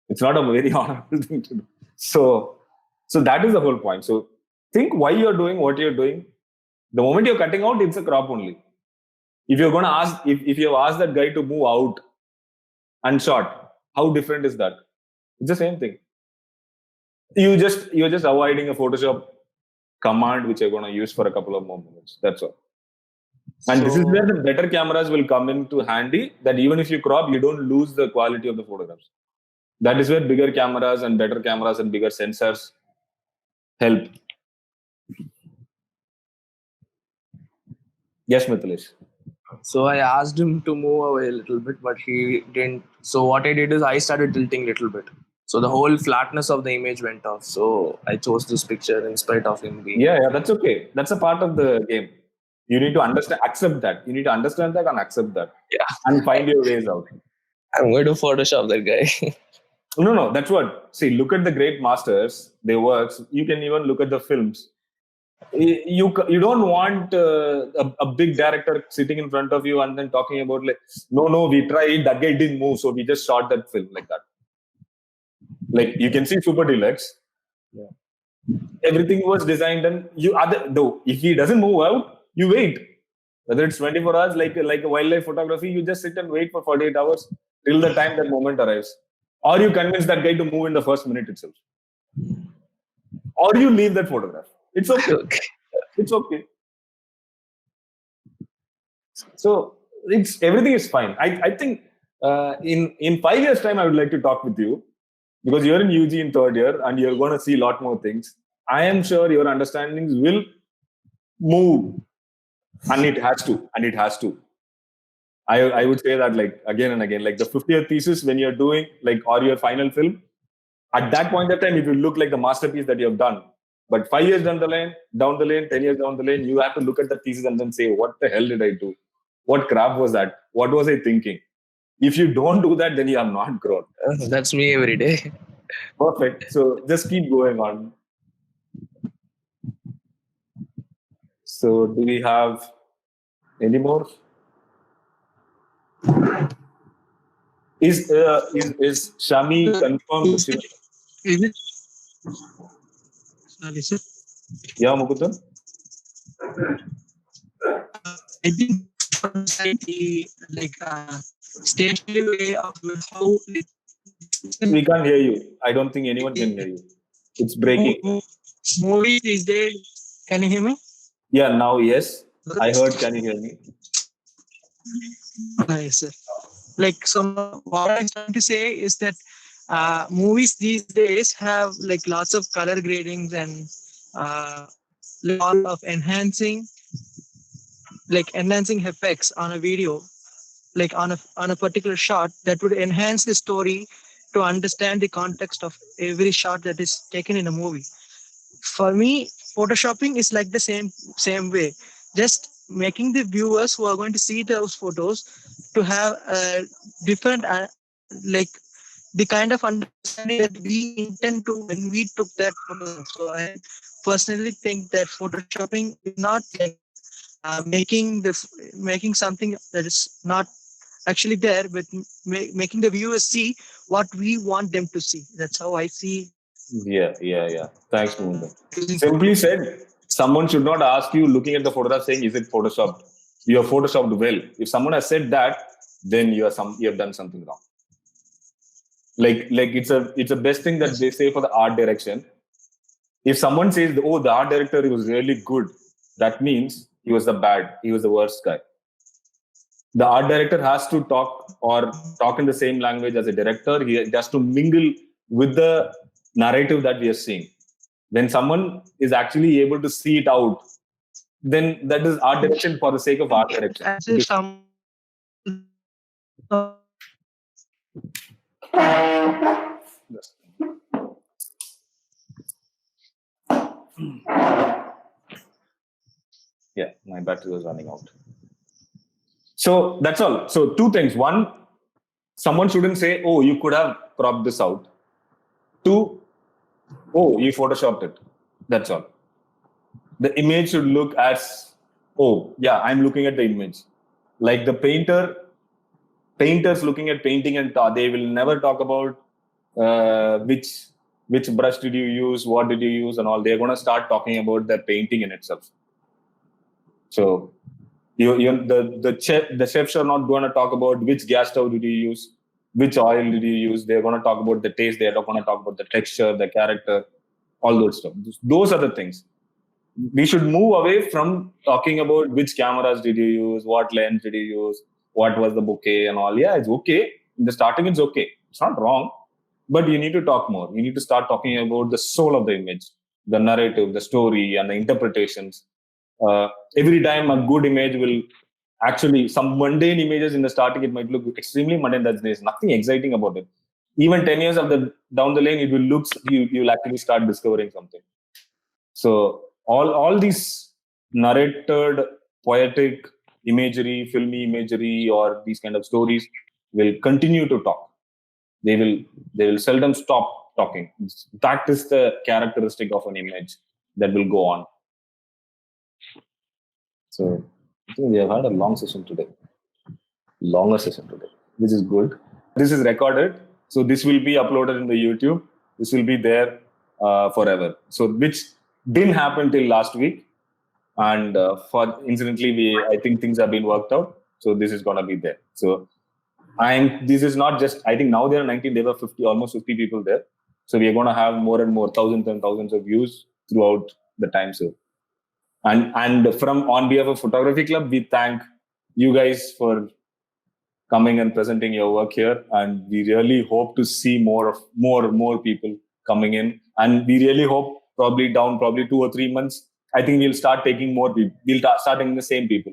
Speaker 1: It's not a very honorable thing to do. So that is the whole point. So think why you're doing what you're doing. The moment you're cutting out, it's a crop only. If you're going to ask, if you have asked that guy to move out and shot, how different is that? It's the same thing. You're just avoiding a Photoshop command which you're going to use for a couple of more minutes. That's all. And this is where the better cameras will come into handy, that even if you crop, you don't lose the quality of the photographs. That is where bigger cameras and better cameras and bigger sensors help. Yes, Mithilesh.
Speaker 6: So I asked him to move away a little bit, but he didn't. So what I did is I started tilting a little bit. So the whole flatness of the image went off. So I chose this picture in spite of him being.
Speaker 1: Yeah, that's okay. That's a part of the game. You need to accept that. You need to understand that and accept that.
Speaker 6: Yeah.
Speaker 1: And find your ways out.
Speaker 6: I'm going to Photoshop that guy.
Speaker 1: No, that's what. See, look at the great masters, their works. You can even look at the films. You don't want a big director sitting in front of you and then talking about like, no, we tried, that guy didn't move, so we just shot that film like that. Like you can see Super Deluxe. Yeah. Everything was designed and if he doesn't move out, you wait. Whether it's 24 hours, like a wildlife photography, you just sit and wait for 48 hours till the time that moment arrives. Or you convince that guy to move in the first minute itself. Or you leave that photograph. It's okay. It's okay. So everything is fine. I think in 5 years' time, I would like to talk with you because you're in UG in third year and you're going to see a lot more things. I am sure your understandings will move, and it has to. I would say that like again and again, like the 50th thesis when you're doing like or your final film, at that point of time, it will look like the masterpiece that you have done. But 5 years down the lane, 10 years down the lane, you have to look at the thesis and then say, what the hell did I do? What crap was that? What was I thinking? If you don't do that, then you have not grown.
Speaker 6: That's me every day.
Speaker 1: Perfect. So just keep going on. So do we have any more? Is Shami confirmed?
Speaker 9: Is it? Sorry, sir.
Speaker 1: Yeah, Mukuthan?
Speaker 9: I think like stationary way of how
Speaker 1: We can't hear you. I don't think anyone can hear you. It's breaking.
Speaker 9: Movies these days. Can you hear me?
Speaker 1: Yeah, now yes. I heard. Can you hear me?
Speaker 9: Yes, sir. Like, so what I'm trying to say is that movies these days have like lots of color gradings and lot of enhancing effects on a video, like on a particular shot that would enhance the story to understand the context of every shot that is taken in a movie. For me, photoshopping is like the same way, just making the viewers who are going to see those photos to have a different like the kind of understanding that we intend to when we took that photo. So I personally think that photoshopping is not like making something that is not actually there, but making the viewers see what we want them to see. That's how I see.
Speaker 1: Yeah. Thanks, Mohinder. Simply said, someone should not ask you looking at the photograph saying, is it photoshopped? You have photoshopped well. If someone has said that, then you have done something wrong. Like it's a best thing that they say for the art direction. If someone says, oh, the art director was really good, that means he was the worst guy. The art director has to talk in the same language as a director. He has to mingle with the narrative that we are seeing. When someone is actually able to see it out, then that is art direction for the sake of art direction.
Speaker 9: As if some
Speaker 1: Yeah, my battery was running out. So that's all. So two things. One, someone shouldn't say, oh, you could have cropped this out. Two, oh, you photoshopped it. That's all. The image should look as, oh, yeah, I'm looking at the image. like the painters looking at painting and they will never talk about which brush did you use, what did you use, and all. They're going to start talking about the painting in itself. So the chefs are not going to talk about which gas stove did you use, which oil did you use. They're going to talk about the taste. They're going to talk about the texture, the character, all those stuff. Those are the things. We should move away from talking about which cameras did you use, what lens did you use, what was the bouquet and all. Yeah, it's okay. In the starting, it's okay. It's not wrong. But you need to talk more. You need to start talking about the soul of the image, the narrative, the story, and the interpretations. Every time a good image will actually, some mundane images in the starting, it might look extremely mundane. There's nothing exciting about it. Even 10 years down the lane, it will look, you'll actually start discovering something. So all these narrated, poetic imagery, filmy imagery, or these kind of stories will continue to talk. They will seldom stop talking. That is the characteristic of an image that will go on. So I think we have had a longer session today, which is good. This is recorded, so this will be uploaded in the YouTube. This will be there forever. So which didn't happen till last week, and incidentally, I think things have been worked out. So this is gonna be there. So this is not just. I think now there are 19. There were almost 50 people there. So we are gonna have more and more thousands and thousands of views throughout the time. So. And on behalf of Photography Club, we thank you guys for coming and presenting your work here. And we really hope to see more people coming in. And we really hope probably 2 or 3 months, I think we'll start taking more people. We'll start taking the same people.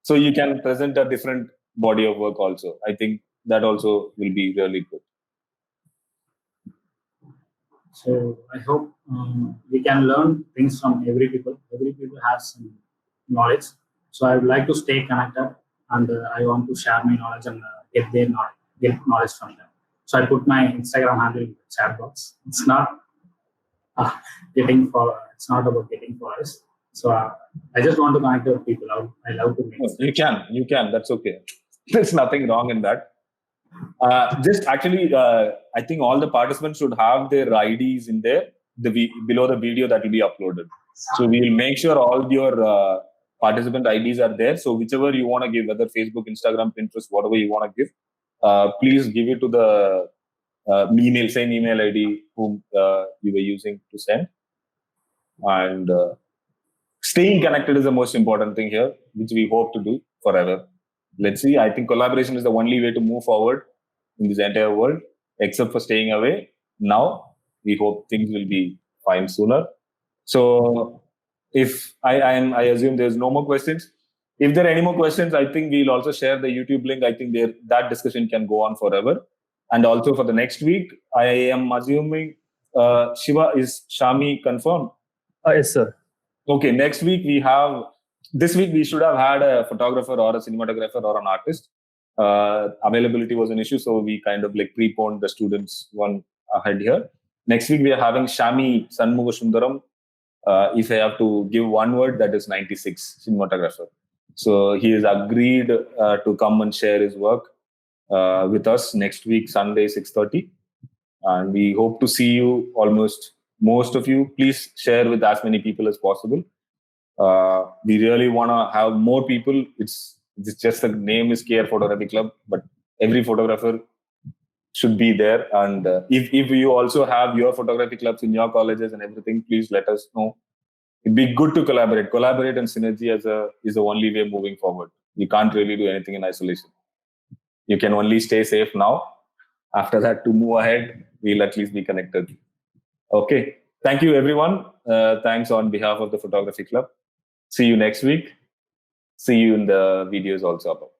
Speaker 1: So you can present a different body of work also. I think that also will be really good.
Speaker 3: So I hope we can learn things from every people. Every people has some knowledge. So I would like to stay connected, and I want to share my knowledge and get knowledge from them. So I put my Instagram handle in the chat box. It's not It's not about getting followers. So I just want to connect with people. I love to make.
Speaker 1: You can. That's okay. There's nothing wrong in that. I think all the participants should have their IDs in there below the video that will be uploaded. So we will make sure all your participant IDs are there. So whichever you want to give, whether Facebook, Instagram, Pinterest, whatever you want to give, please give it to the same email ID whom you were using to send. And staying connected is the most important thing here, which we hope to do forever. Let's see. I think collaboration is the only way to move forward in this entire world, except for staying away. Now, we hope things will be fine sooner. So, if I assume there's no more questions. If there are any more questions, I think we'll also share the YouTube link. I think that discussion can go on forever. And also for the next week, I am assuming Shiva, is Shami confirmed?
Speaker 4: Yes, sir.
Speaker 1: Okay, next week this week we should have had a photographer or a cinematographer or an artist. Availability was an issue, so we kind of preponed the students one ahead here. Next week we are having Shami Sanmugasundaram. If I have to give one word, that is 96, cinematographer. So he has agreed to come and share his work with us next week, Sunday, 6:30. And we hope to see you, most of you. Please share with as many people as possible. We really want to have more people. It's just the name is KR Photography Club, but every photographer should be there. And if you also have your photography clubs in your colleges and everything, please let us know. It'd be good to collaborate. Collaborate and synergy is the only way moving forward. You can't really do anything in isolation. You can only stay safe now. After that, to move ahead, we'll at least be connected. Okay. Thank you, everyone. Thanks on behalf of the Photography Club. See you next week. See you in the videos also.